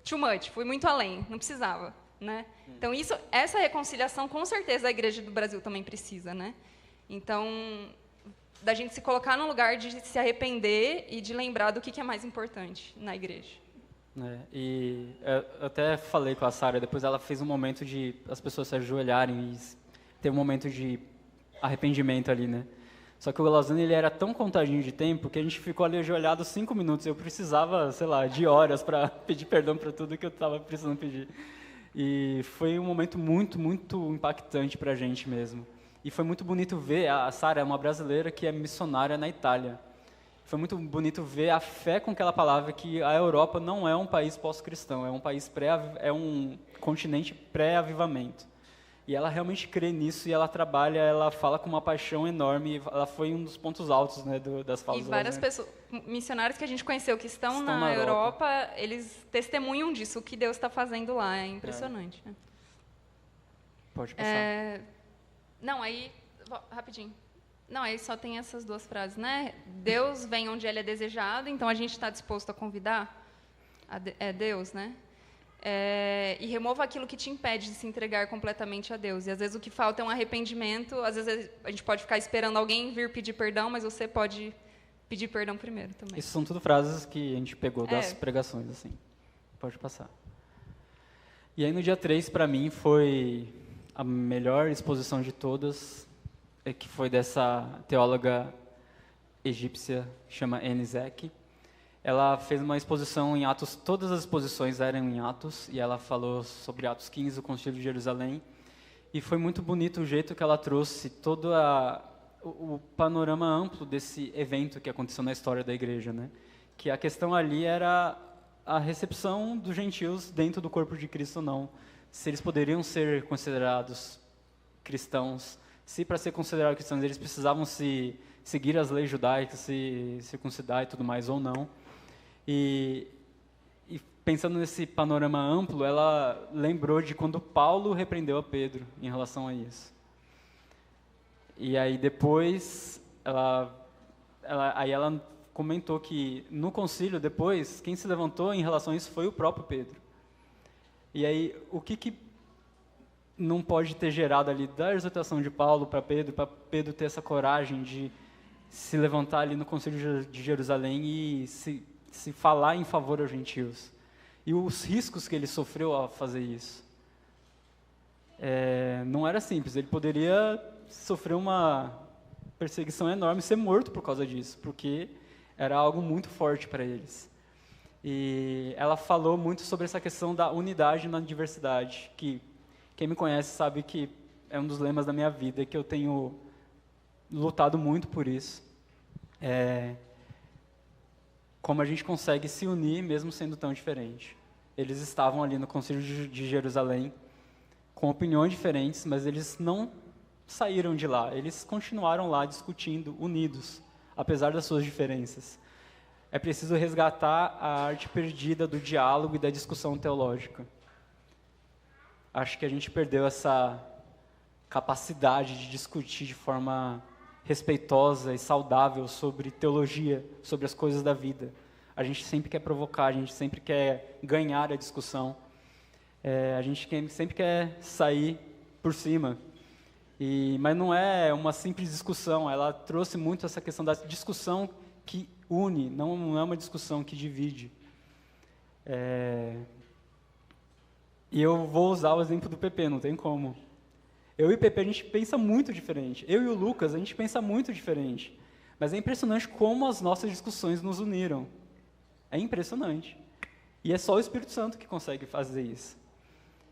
too much, fui muito além, não precisava. Né? Então, essa reconciliação, com certeza, a Igreja do Brasil também precisa. Né? Então, da gente se colocar no lugar de se arrepender e de lembrar do que é mais importante na Igreja. E eu até falei com a Sara, depois ela fez um momento de as pessoas se ajoelharem e ter um momento de arrependimento ali, né? Só que o Lausanne, ele era tão contadinho de tempo que a gente ficou ali ajoelhado 5 minutos. Eu precisava, sei lá, de horas para pedir perdão para tudo que eu estava precisando pedir. E foi um momento muito, muito impactante para a gente mesmo. E foi muito bonito ver, a Sara é uma brasileira que é missionária na Itália. Foi muito bonito ver a fé com aquela palavra que a Europa não é um país pós-cristão, é um continente pré-avivamento. E ela realmente crê nisso e ela trabalha, ela fala com uma paixão enorme. Ela foi um dos pontos altos, né, das falas. E várias pessoas, missionários que a gente conheceu que estão na Europa, eles testemunham disso, o que Deus está fazendo lá. É impressionante. Né? Pode passar. Não, aí... Rapidinho. Não, aí só tem essas duas frases, né? Deus vem onde Ele é desejado, então a gente está disposto a convidar Deus, né? E remova aquilo que te impede de se entregar completamente a Deus. E às vezes o que falta é um arrependimento. Às vezes a gente pode ficar esperando alguém vir pedir perdão, mas você pode pedir perdão primeiro também. Isso são tudo frases que a gente pegou das pregações, assim. Pode passar. E aí no dia 3, para mim, foi a melhor exposição de todas, que foi dessa teóloga egípcia, chama Anne Zek. Ela fez uma exposição em Atos, todas as exposições eram em Atos, e ela falou sobre Atos 15, o Concílio de Jerusalém, e foi muito bonito o jeito que ela trouxe todo o panorama amplo desse evento que aconteceu na história da igreja, né? Que a questão ali era a recepção dos gentios dentro do corpo de Cristo ou não, se eles poderiam ser considerados cristãos, se para ser considerados cristãos eles precisavam seguir as leis judaicas, se circuncidar e tudo mais ou não. E pensando nesse panorama amplo, ela lembrou de quando Paulo repreendeu a Pedro em relação a isso. E aí depois, ela comentou que no concílio depois, quem se levantou em relação a isso foi o próprio Pedro. E aí, o que não pode ter gerado ali da exortação de Paulo para Pedro ter essa coragem de se levantar ali no concílio de Jerusalém e se falar em favor aos gentios? E os riscos que ele sofreu ao fazer isso. Não era simples, ele poderia sofrer uma perseguição enorme e ser morto por causa disso, porque era algo muito forte para eles. E ela falou muito sobre essa questão da unidade na diversidade, que quem me conhece sabe que é um dos lemas da minha vida, que eu tenho lutado muito por isso. Como a gente consegue se unir mesmo sendo tão diferente. Eles estavam ali no Concílio de Jerusalém com opiniões diferentes, mas eles não saíram de lá, eles continuaram lá discutindo, unidos, apesar das suas diferenças. É preciso resgatar a arte perdida do diálogo e da discussão teológica. Acho que a gente perdeu essa capacidade de discutir de forma respeitosa e saudável sobre teologia, sobre as coisas da vida. A gente sempre quer provocar, a gente sempre quer ganhar a discussão. A gente sempre quer sair por cima. Mas não é uma simples discussão, ela trouxe muito essa questão da discussão que une, não é uma discussão que divide. E eu vou usar o exemplo do PP, não tem como. Eu e o PP, a gente pensa muito diferente. Eu e o Lucas, a gente pensa muito diferente. Mas é impressionante como as nossas discussões nos uniram. É impressionante. E é só o Espírito Santo que consegue fazer isso.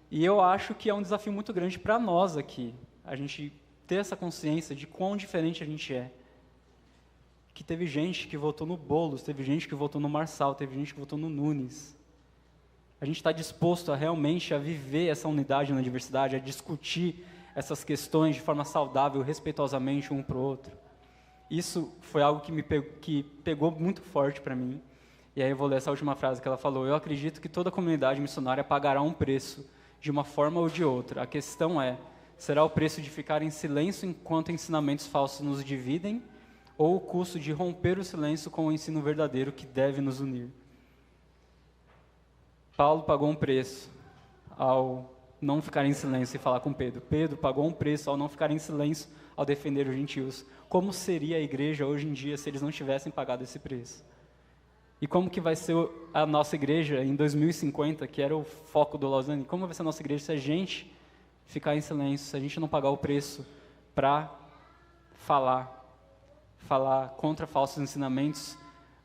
E eu acho que é um desafio muito grande para nós aqui, a gente ter essa consciência de quão diferente a gente é. Que teve gente que votou no Boulos, teve gente que votou no Marçal, teve gente que votou no Nunes. A gente está disposto realmente a viver essa unidade na diversidade, a discutir essas questões de forma saudável, respeitosamente um para o outro. Isso foi algo que pegou muito forte para mim. E aí eu vou ler essa última frase que ela falou. Eu acredito que toda comunidade missionária pagará um preço, de uma forma ou de outra. A questão é, será o preço de ficar em silêncio enquanto ensinamentos falsos nos dividem, ou o custo de romper o silêncio com o ensino verdadeiro que deve nos unir? Paulo pagou um preço ao não ficar em silêncio e falar com Pedro. Pedro pagou um preço ao não ficar em silêncio ao defender os gentios. Como seria a igreja hoje em dia se eles não tivessem pagado esse preço? E como que vai ser a nossa igreja em 2050, que era o foco do Lausanne? Como vai ser a nossa igreja se a gente ficar em silêncio, se a gente não pagar o preço para falar contra falsos ensinamentos,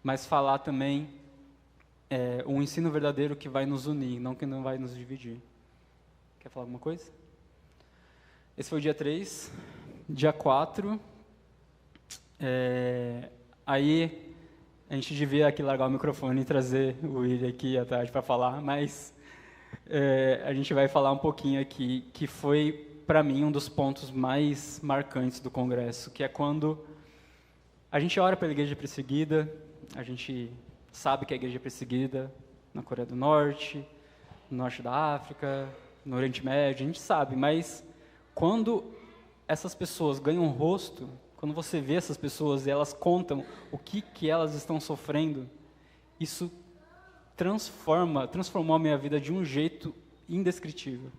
mas falar também um ensino verdadeiro que vai nos unir, não que não vai nos dividir. Quer falar alguma coisa? Esse foi o dia 3. Dia 4, aí a gente devia aqui largar o microfone e trazer o William aqui à tarde para falar, mas a gente vai falar um pouquinho aqui, que foi, para mim, um dos pontos mais marcantes do Congresso, que é quando a gente ora pela igreja perseguida, a gente sabe que a igreja é perseguida na Coreia do Norte, no Norte da África, no Oriente Médio, a gente sabe, mas quando essas pessoas ganham rosto, quando você vê essas pessoas e elas contam o que elas estão sofrendo, isso transformou a minha vida de um jeito indescritível.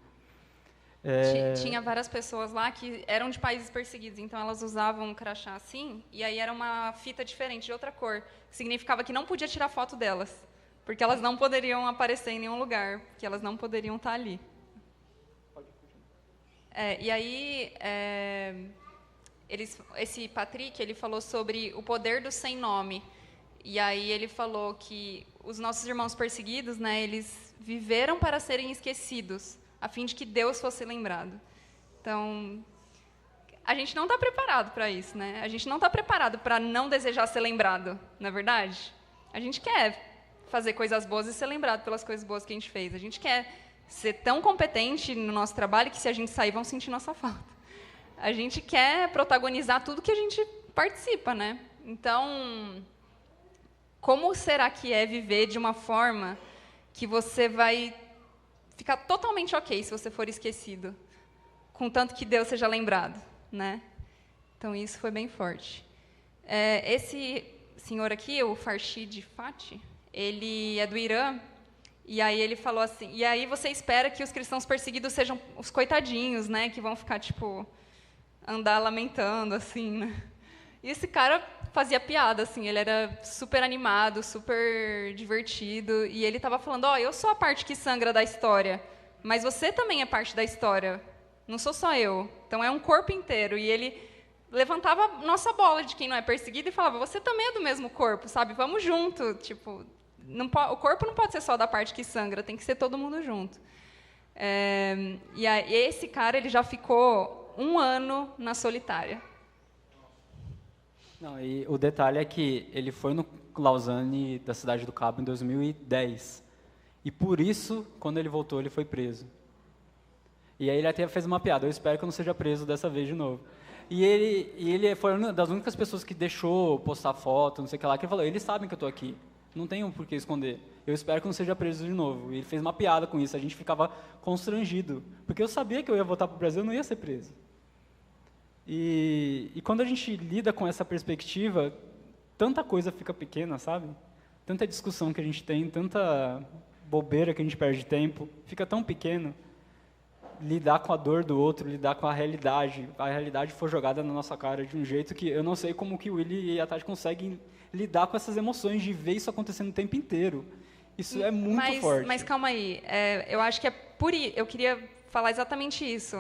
Tinha várias pessoas lá que eram de países perseguidos, então elas usavam um crachá assim, e aí era uma fita diferente, de outra cor, que significava que não podia tirar foto delas, porque elas não poderiam aparecer em nenhum lugar, que elas não poderiam estar ali. E aí, esse Patrick, ele falou sobre o poder do sem nome. E aí ele falou que os nossos irmãos perseguidos, né, eles viveram para serem esquecidos, a fim de que Deus fosse lembrado. Então, a gente não está preparado para isso, né? A gente não está preparado para não desejar ser lembrado, não é verdade? A gente quer fazer coisas boas e ser lembrado pelas coisas boas que a gente fez. A gente quer ser tão competente no nosso trabalho que, se a gente sair, vão sentir nossa falta. A gente quer protagonizar tudo que a gente participa, né? Então, como será que é viver de uma forma que você vai ficar totalmente ok se você for esquecido, contanto que Deus seja lembrado, né? Então, isso foi bem forte. Esse senhor aqui, o Farshid Fati, ele é do Irã, e aí ele falou assim, e aí você espera que os cristãos perseguidos sejam os coitadinhos, né, que vão ficar, tipo, andar lamentando, assim, né? E esse cara fazia piada, assim, ele era super animado, super divertido, e ele estava falando, eu sou a parte que sangra da história, mas você também é parte da história, não sou só eu. Então, é um corpo inteiro, e ele levantava nossa bola de quem não é perseguido e falava, você também é do mesmo corpo, sabe? Vamos junto, tipo, o corpo não pode ser só da parte que sangra, tem que ser todo mundo junto. E esse cara, ele já ficou 1 ano na solitária. Não, e o detalhe é que ele foi no Lausanne da Cidade do Cabo em 2010. E por isso, quando ele voltou, ele foi preso. E aí ele até fez uma piada, eu espero que eu não seja preso dessa vez de novo. E ele foi uma das únicas pessoas que deixou postar foto, não sei o que lá, que ele falou, eles sabem que eu estou aqui, não tenho por que esconder. Eu espero que eu não seja preso de novo. E ele fez uma piada com isso, a gente ficava constrangido, porque eu sabia que eu ia voltar para o Brasil, eu não ia ser preso. E quando a gente lida com essa perspectiva, tanta coisa fica pequena, sabe? Tanta discussão que a gente tem, tanta bobeira que a gente perde tempo, fica tão pequeno. Lidar com a dor do outro, lidar com a realidade foi jogada na nossa cara de um jeito que eu não sei como que o Willy e a Tati conseguem lidar com essas emoções de ver isso acontecendo o tempo inteiro. Isso é muito forte. Mas calma aí, eu acho que eu queria falar exatamente isso.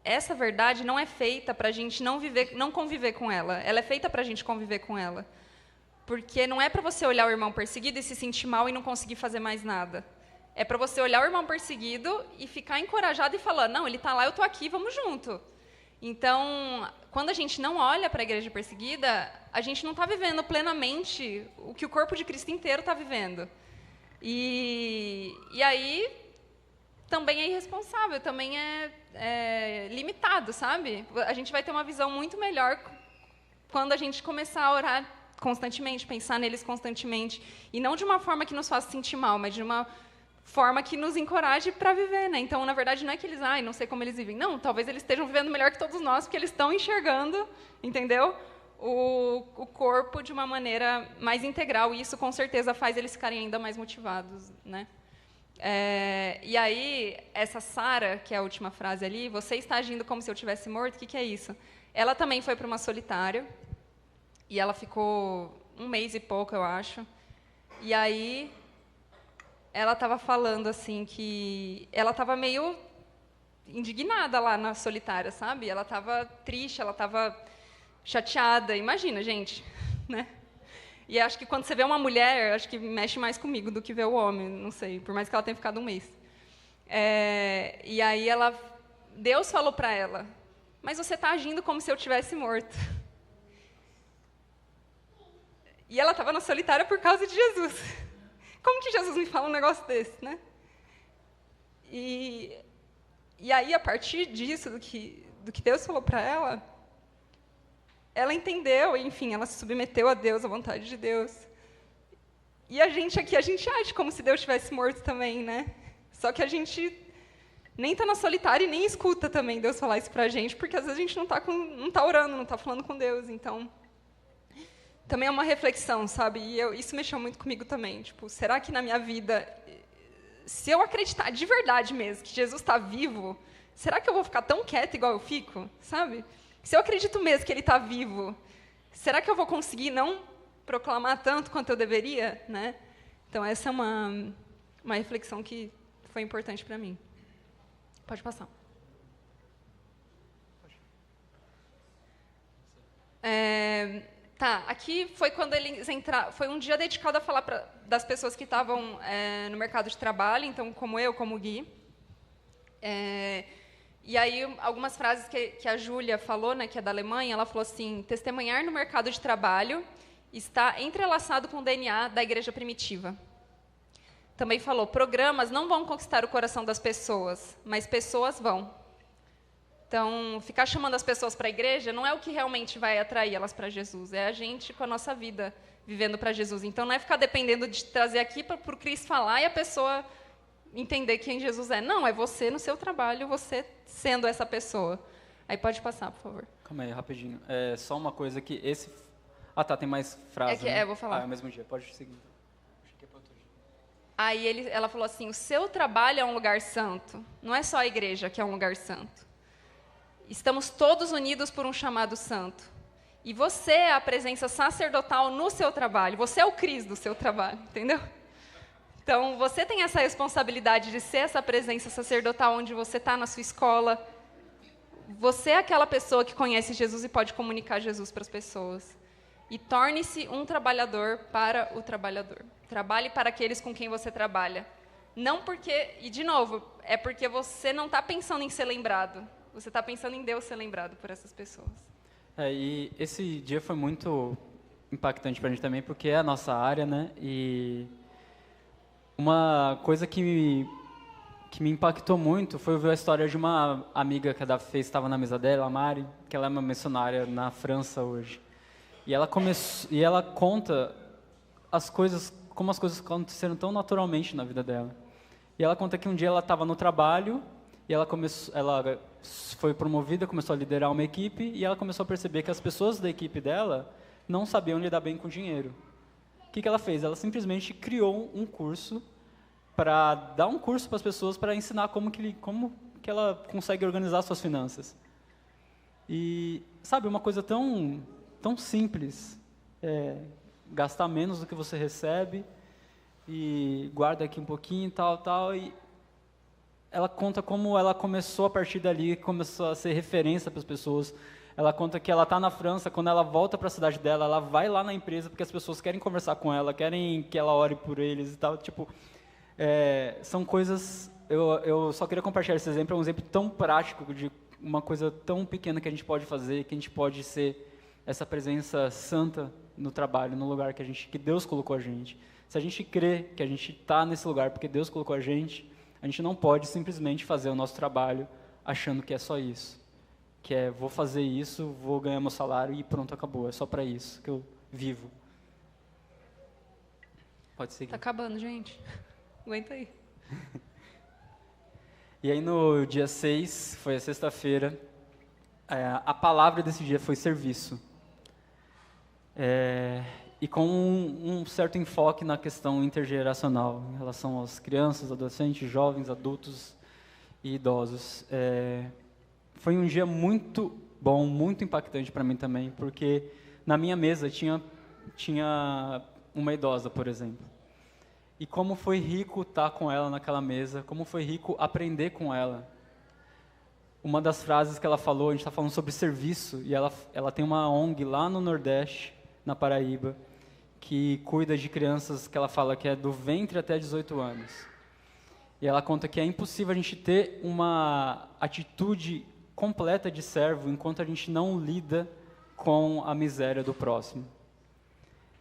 Essa verdade não é feita para a gente não conviver com ela. Ela é feita para a gente conviver com ela. Porque não é para você olhar o irmão perseguido e se sentir mal e não conseguir fazer mais nada. É para você olhar o irmão perseguido e ficar encorajado e falar, não, ele está lá, eu estou aqui, vamos junto. Então, quando a gente não olha para a igreja perseguida, a gente não está vivendo plenamente o que o corpo de Cristo inteiro está vivendo. E aí, também é irresponsável, também é limitado, sabe? A gente vai ter uma visão muito melhor quando a gente começar a orar constantemente, pensar neles constantemente, e não de uma forma que nos faça sentir mal, mas de uma forma que nos encoraje para viver, né? Então, na verdade, não é que eles, não sei como eles vivem. Não, talvez eles estejam vivendo melhor que todos nós, porque eles estão enxergando, entendeu? O corpo de uma maneira mais integral, e isso, com certeza, faz eles ficarem ainda mais motivados, né? E aí, essa Sara, que é a última frase ali, você está agindo como se eu tivesse morto, o que é isso? Ela também foi para uma solitária, e ela ficou 1 mês e pouco, eu acho. E aí, ela estava falando assim que ela estava meio indignada lá na solitária, sabe? Ela estava triste, ela estava chateada. Imagina, gente, né? E acho que quando você vê uma mulher, acho que mexe mais comigo do que ver o homem, não sei, por mais que ela tenha ficado 1 mês. E aí Deus falou para ela, mas você está agindo como se eu tivesse morto. E ela estava na solitária por causa de Jesus. Como que Jesus me fala um negócio desse, né? E aí, a partir disso, do que Deus falou para ela entendeu, enfim, ela se submeteu a Deus, à vontade de Deus. E a gente aqui, a gente age como se Deus tivesse morto também, né? Só que a gente nem está na solitária e nem escuta também Deus falar isso para a gente, porque às vezes a gente não está orando, não está falando com Deus, então também é uma reflexão, sabe? E isso mexeu muito comigo também. Tipo, será que na minha vida, se eu acreditar de verdade mesmo que Jesus está vivo, será que eu vou ficar tão quieta igual eu fico, sabe? Se eu acredito mesmo que Ele está vivo, será que eu vou conseguir não proclamar tanto quanto eu deveria, né? Então, essa é uma reflexão que foi importante para mim. Pode passar. Tá, aqui foi quando eles entraram, foi um dia dedicado a falar das pessoas que estavam no mercado de trabalho, então, como eu, como o Gui. E aí, algumas frases que a Júlia falou, né, que é da Alemanha, ela falou assim, testemunhar no mercado de trabalho está entrelaçado com o DNA da igreja primitiva. Também falou, programas não vão conquistar o coração das pessoas, mas pessoas vão. Então, ficar chamando as pessoas para a igreja não é o que realmente vai atrair elas para Jesus, é a gente com a nossa vida vivendo para Jesus. Então, não é ficar dependendo de trazer aqui para o Cris falar e a pessoa entender quem Jesus é. Não, é você no seu trabalho, você sendo essa pessoa. Aí pode passar, por favor. Calma aí, rapidinho. É só uma coisa que esse... Ah, tá, tem mais frases, né? Vou falar. É o mesmo dia, pode seguir. Achei que é para outro dia. Aí ela falou assim, o seu trabalho é um lugar santo. Não é só a igreja que é um lugar santo. Estamos todos unidos por um chamado santo. E você é a presença sacerdotal no seu trabalho. Você é o Cris do seu trabalho, entendeu? Então, você tem essa responsabilidade de ser essa presença sacerdotal onde você está na sua escola. Você é aquela pessoa que conhece Jesus e pode comunicar Jesus para as pessoas. E torne-se um trabalhador para o trabalhador. Trabalhe para aqueles com quem você trabalha. Não porque, e de novo, é porque você não está pensando em ser lembrado. Você está pensando em Deus ser lembrado por essas pessoas. E esse dia foi muito impactante para a gente também, porque é a nossa área, né? E uma coisa que me impactou muito foi ver a história de uma amiga que a Davi fez, estava na mesa dela, a Mari, que ela é uma missionária na França hoje. E ela conta como as coisas aconteceram tão naturalmente na vida dela. E ela conta que um dia ela estava no trabalho e ela foi promovida, começou a liderar uma equipe e ela começou a perceber que as pessoas da equipe dela não sabiam lidar bem com dinheiro. O que ela fez? Ela simplesmente criou um curso para dar um curso para as pessoas para ensinar como que ela consegue organizar suas finanças. E, sabe, uma coisa tão simples, gastar menos do que você recebe e guarda aqui um pouquinho, tal, e ela conta como ela começou a partir dali, começou a ser referência para as pessoas. Ela conta que ela está na França, quando ela volta para a cidade dela, ela vai lá na empresa porque as pessoas querem conversar com ela, querem que ela ore por eles e tal. Tipo, são coisas... Eu só queria compartilhar esse exemplo, é um exemplo tão prático de uma coisa tão pequena que a gente pode fazer, que a gente pode ser essa presença santa no trabalho, no lugar que Deus colocou a gente. Se a gente crê que a gente está nesse lugar porque Deus colocou a gente não pode simplesmente fazer o nosso trabalho achando que é só isso. Que vou fazer isso, vou ganhar meu salário e pronto, acabou. É só para isso que eu vivo. Pode seguir. Tá acabando, gente. Aguenta aí. E aí no dia 6, foi a sexta-feira, a palavra desse dia foi serviço. E com um certo enfoque na questão intergeracional, em relação às crianças, adolescentes, jovens, adultos e idosos. Foi um dia muito bom, muito impactante para mim também, porque na minha mesa tinha uma idosa, por exemplo. E como foi rico estar com ela naquela mesa, como foi rico aprender com ela. Uma das frases que ela falou, a gente está falando sobre serviço, e ela tem uma ONG lá no Nordeste, na Paraíba, que cuida de crianças que ela fala que é do ventre até 18 anos. E ela conta que é impossível a gente ter uma atitude completa de servo enquanto a gente não lida com a miséria do próximo.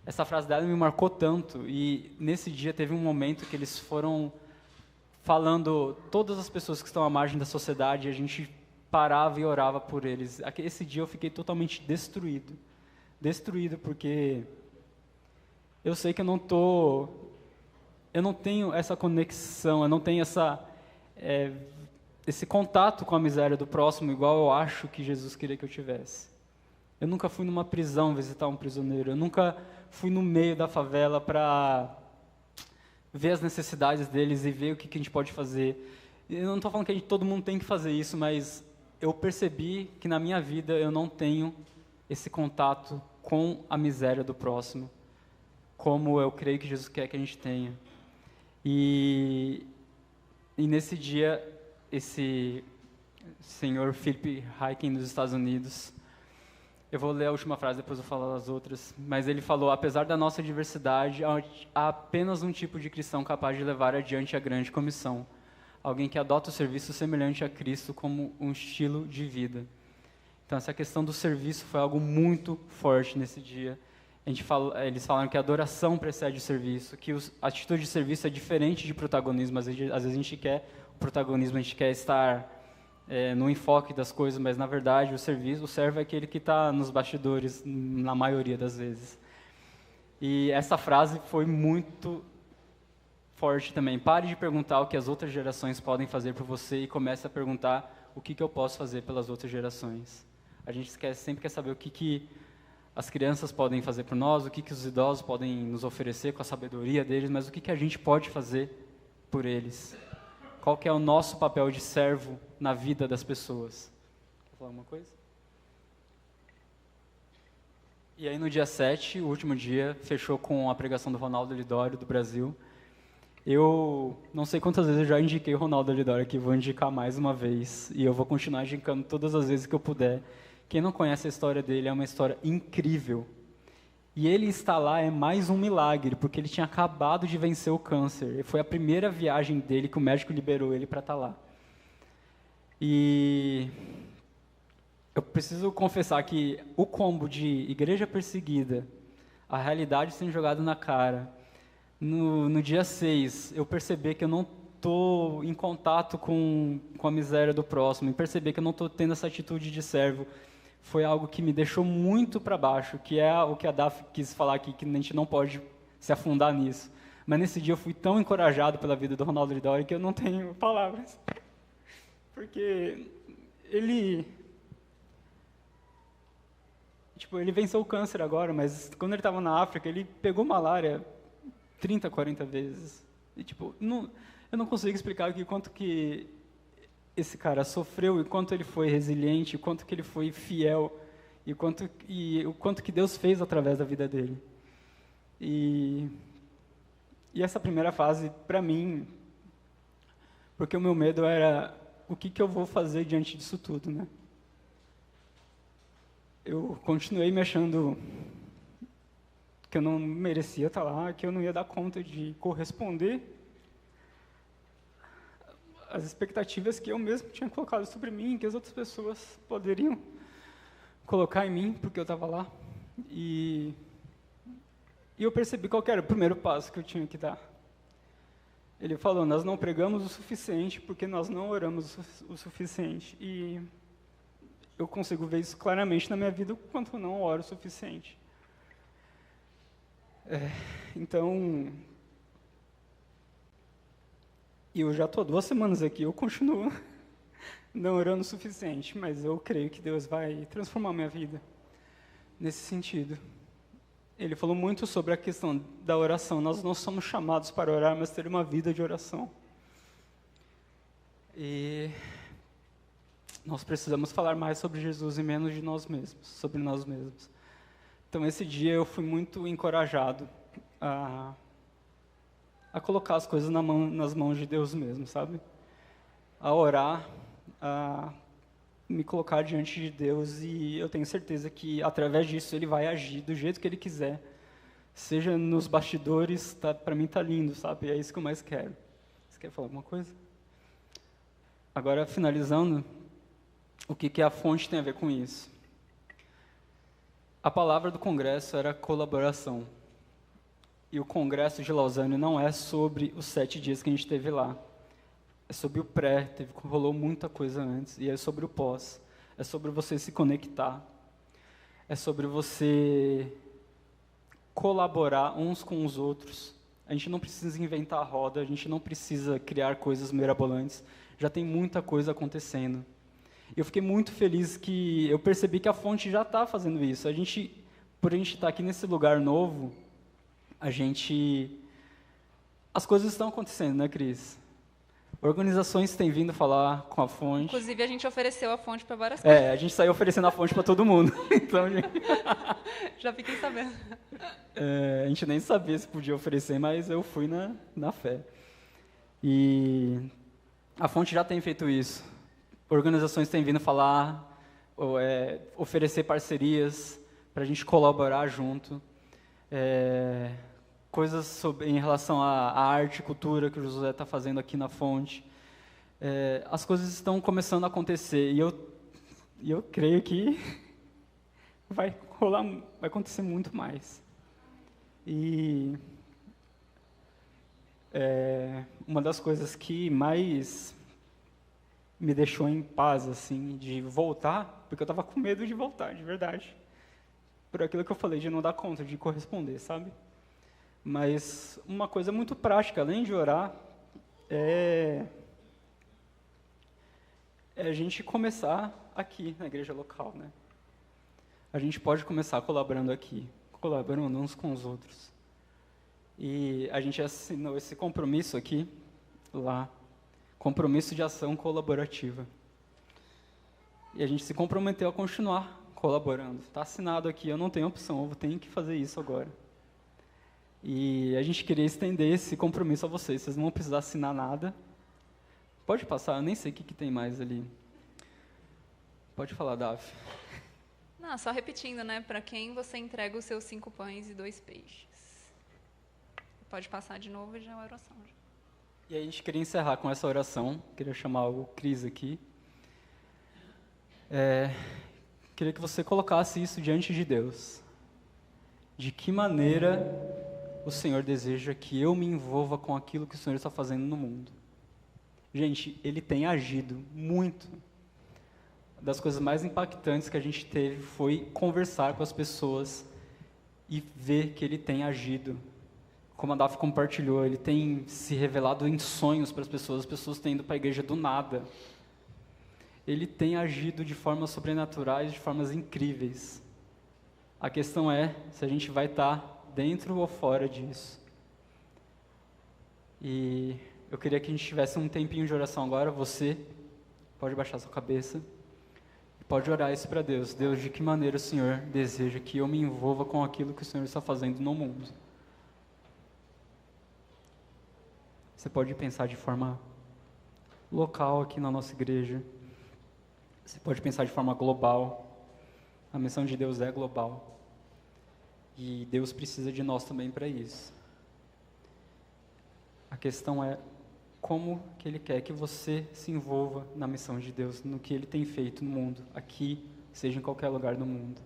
Essa frase dela me marcou tanto, e nesse dia teve um momento que eles foram falando, todas as pessoas que estão à margem da sociedade, a gente parava e orava por eles. Esse dia eu fiquei totalmente destruído porque eu sei que eu não tenho essa conexão, eu não tenho esse contato com a miséria do próximo igual eu acho que Jesus queria que eu tivesse. Eu nunca fui numa prisão visitar um prisioneiro, eu nunca fui no meio da favela para ver as necessidades deles e ver o que a gente pode fazer. Eu não estou falando que todo mundo tem que fazer isso, mas eu percebi que na minha vida eu não tenho esse contato com a miséria do próximo, como eu creio que Jesus quer que a gente tenha. E nesse dia, esse senhor Philip Ryken dos Estados Unidos, eu vou ler a última frase, depois eu falo as outras, mas ele falou: apesar da nossa diversidade, há apenas um tipo de cristão capaz de levar adiante a grande comissão, alguém que adota o serviço semelhante a Cristo como um estilo de vida. Então, essa questão do serviço foi algo muito forte nesse dia. Eles falaram que a adoração precede o serviço, que a atitude de serviço é diferente de protagonismo. Às vezes a gente quer o protagonismo, a gente quer estar no enfoque das coisas, mas na verdade o servo é aquele que está nos bastidores, na maioria das vezes. E essa frase foi muito forte também. Pare de perguntar o que as outras gerações podem fazer por você e comece a perguntar o que eu posso fazer pelas outras gerações. A gente sempre quer saber o que as crianças podem fazer por nós, o que os idosos podem nos oferecer com a sabedoria deles, mas o que a gente pode fazer por eles. Qual que é o nosso papel de servo na vida das pessoas? Quer falar alguma coisa? E aí no dia 7, o último dia, fechou com a pregação do Ronaldo Lidório, do Brasil. Eu não sei quantas vezes eu já indiquei o Ronaldo Lidório aqui, vou indicar mais uma vez. E eu vou continuar indicando todas as vezes que eu puder. Quem não conhece a história dele, é uma história incrível. E ele estar lá é mais um milagre, porque ele tinha acabado de vencer o câncer. E foi a primeira viagem dele que o médico liberou ele para estar lá. E eu preciso confessar que o combo de igreja perseguida, a realidade sendo jogada na cara, no dia 6, eu percebi que eu não estou em contato com a miséria do próximo, e perceber que eu não estou tendo essa atitude de servo, foi algo que me deixou muito para baixo, que é o que a Daf quis falar aqui, que a gente não pode se afundar nisso. Mas nesse dia eu fui tão encorajado pela vida do Ronaldo Lidório que eu não tenho palavras. Porque ele venceu o câncer agora, mas quando ele estava na África, ele pegou malária 30, 40 vezes. E, eu não consigo explicar aqui quanto que esse cara sofreu, e quanto ele foi resiliente, e quanto que ele foi fiel, e o quanto que Deus fez através da vida dele. E essa primeira fase, para mim, porque o meu medo era o que eu vou fazer diante disso tudo, né? Eu continuei me achando que eu não merecia estar lá, que eu não ia dar conta de corresponder às expectativas que eu mesmo tinha colocado sobre mim, que as outras pessoas poderiam colocar em mim, porque eu estava lá. E eu percebi qual era o primeiro passo que eu tinha que dar. Ele falou: nós não pregamos o suficiente porque nós não oramos o suficiente. E eu consigo ver isso claramente na minha vida, o quanto eu não oro o suficiente. Então, eu já estou 2 semanas aqui, eu continuo não orando o suficiente, mas eu creio que Deus vai transformar minha vida nesse sentido. Ele falou muito sobre a questão da oração. Nós não somos chamados para orar, mas ter uma vida de oração. E nós precisamos falar mais sobre Jesus e menos de nós mesmos, sobre nós mesmos. Então, esse dia eu fui muito encorajado a colocar as coisas nas mãos de Deus mesmo, sabe? A orar, a me colocar diante de Deus, e eu tenho certeza que, através disso, Ele vai agir do jeito que Ele quiser. Seja nos bastidores, para mim tá lindo, sabe? É isso que eu mais quero. Você quer falar alguma coisa? Agora, finalizando, o que a fonte tem a ver com isso? A palavra do congresso era colaboração. E o congresso de Lausanne não é sobre os 7 dias que a gente teve lá. É sobre o pré, rolou muita coisa antes, e é sobre o pós. É sobre você se conectar. É sobre você colaborar uns com os outros. A gente não precisa inventar a roda, a gente não precisa criar coisas mirabolantes. Já tem muita coisa acontecendo. Eu fiquei muito feliz que eu percebi que a fonte já está fazendo isso. Por a gente estar aqui nesse lugar novo, as coisas estão acontecendo, né, Cris? Organizações têm vindo falar com a fonte. Inclusive, a gente ofereceu a fonte para várias coisas. A gente saiu oferecendo a fonte para todo mundo. Então, já fiquei sabendo. A gente nem sabia se podia oferecer, mas eu fui na fé. E a fonte já tem feito isso. Organizações têm vindo falar, oferecer parcerias para a gente colaborar junto. Coisas em relação à arte e cultura que o Josué está fazendo aqui na fonte. As coisas estão começando a acontecer, e eu creio que vai acontecer muito mais. E uma das coisas que mais me deixou em paz, assim, de voltar, porque eu estava com medo de voltar, de verdade. Por aquilo que eu falei, de não dar conta, de corresponder, sabe? Mas uma coisa muito prática, além de orar, é a gente começar aqui na igreja local, né? A gente pode começar colaborando aqui, colaborando uns com os outros. E a gente assinou esse compromisso aqui, lá, compromisso de ação colaborativa. E a gente se comprometeu a continuar colaborando. Está assinado aqui, eu não tenho opção, eu tenho que fazer isso agora. E a gente queria estender esse compromisso a vocês não vão precisar assinar nada. Pode passar, eu nem sei o que tem mais ali. Pode falar, Davi. Não, só repetindo, né? Para quem você entrega os seus 5 pães e 2 peixes. Pode passar de novo e já é a oração. E aí a gente queria encerrar com essa oração. Queria chamar o Cris aqui. Queria que você colocasse isso diante de Deus. De que maneira o Senhor deseja que eu me envolva com aquilo que o Senhor está fazendo no mundo? Gente, Ele tem agido muito. Das coisas mais impactantes que a gente teve foi conversar com as pessoas e ver que Ele tem agido. Como a Daf compartilhou, Ele tem se revelado em sonhos para as pessoas têm ido para a igreja do nada. Ele tem agido de formas sobrenaturais, de formas incríveis. A questão é se a gente vai estar dentro ou fora disso. E eu queria que a gente tivesse um tempinho de oração agora. Você pode baixar sua cabeça e pode orar isso para Deus. Deus, de que maneira o Senhor deseja que eu me envolva com aquilo que o Senhor está fazendo no mundo? Você pode pensar de forma local aqui na nossa igreja. Você pode pensar de forma global. A missão de Deus é global. E Deus precisa de nós também para isso. A questão é como que Ele quer que você se envolva na missão de Deus, no que Ele tem feito no mundo, aqui, seja em qualquer lugar do mundo.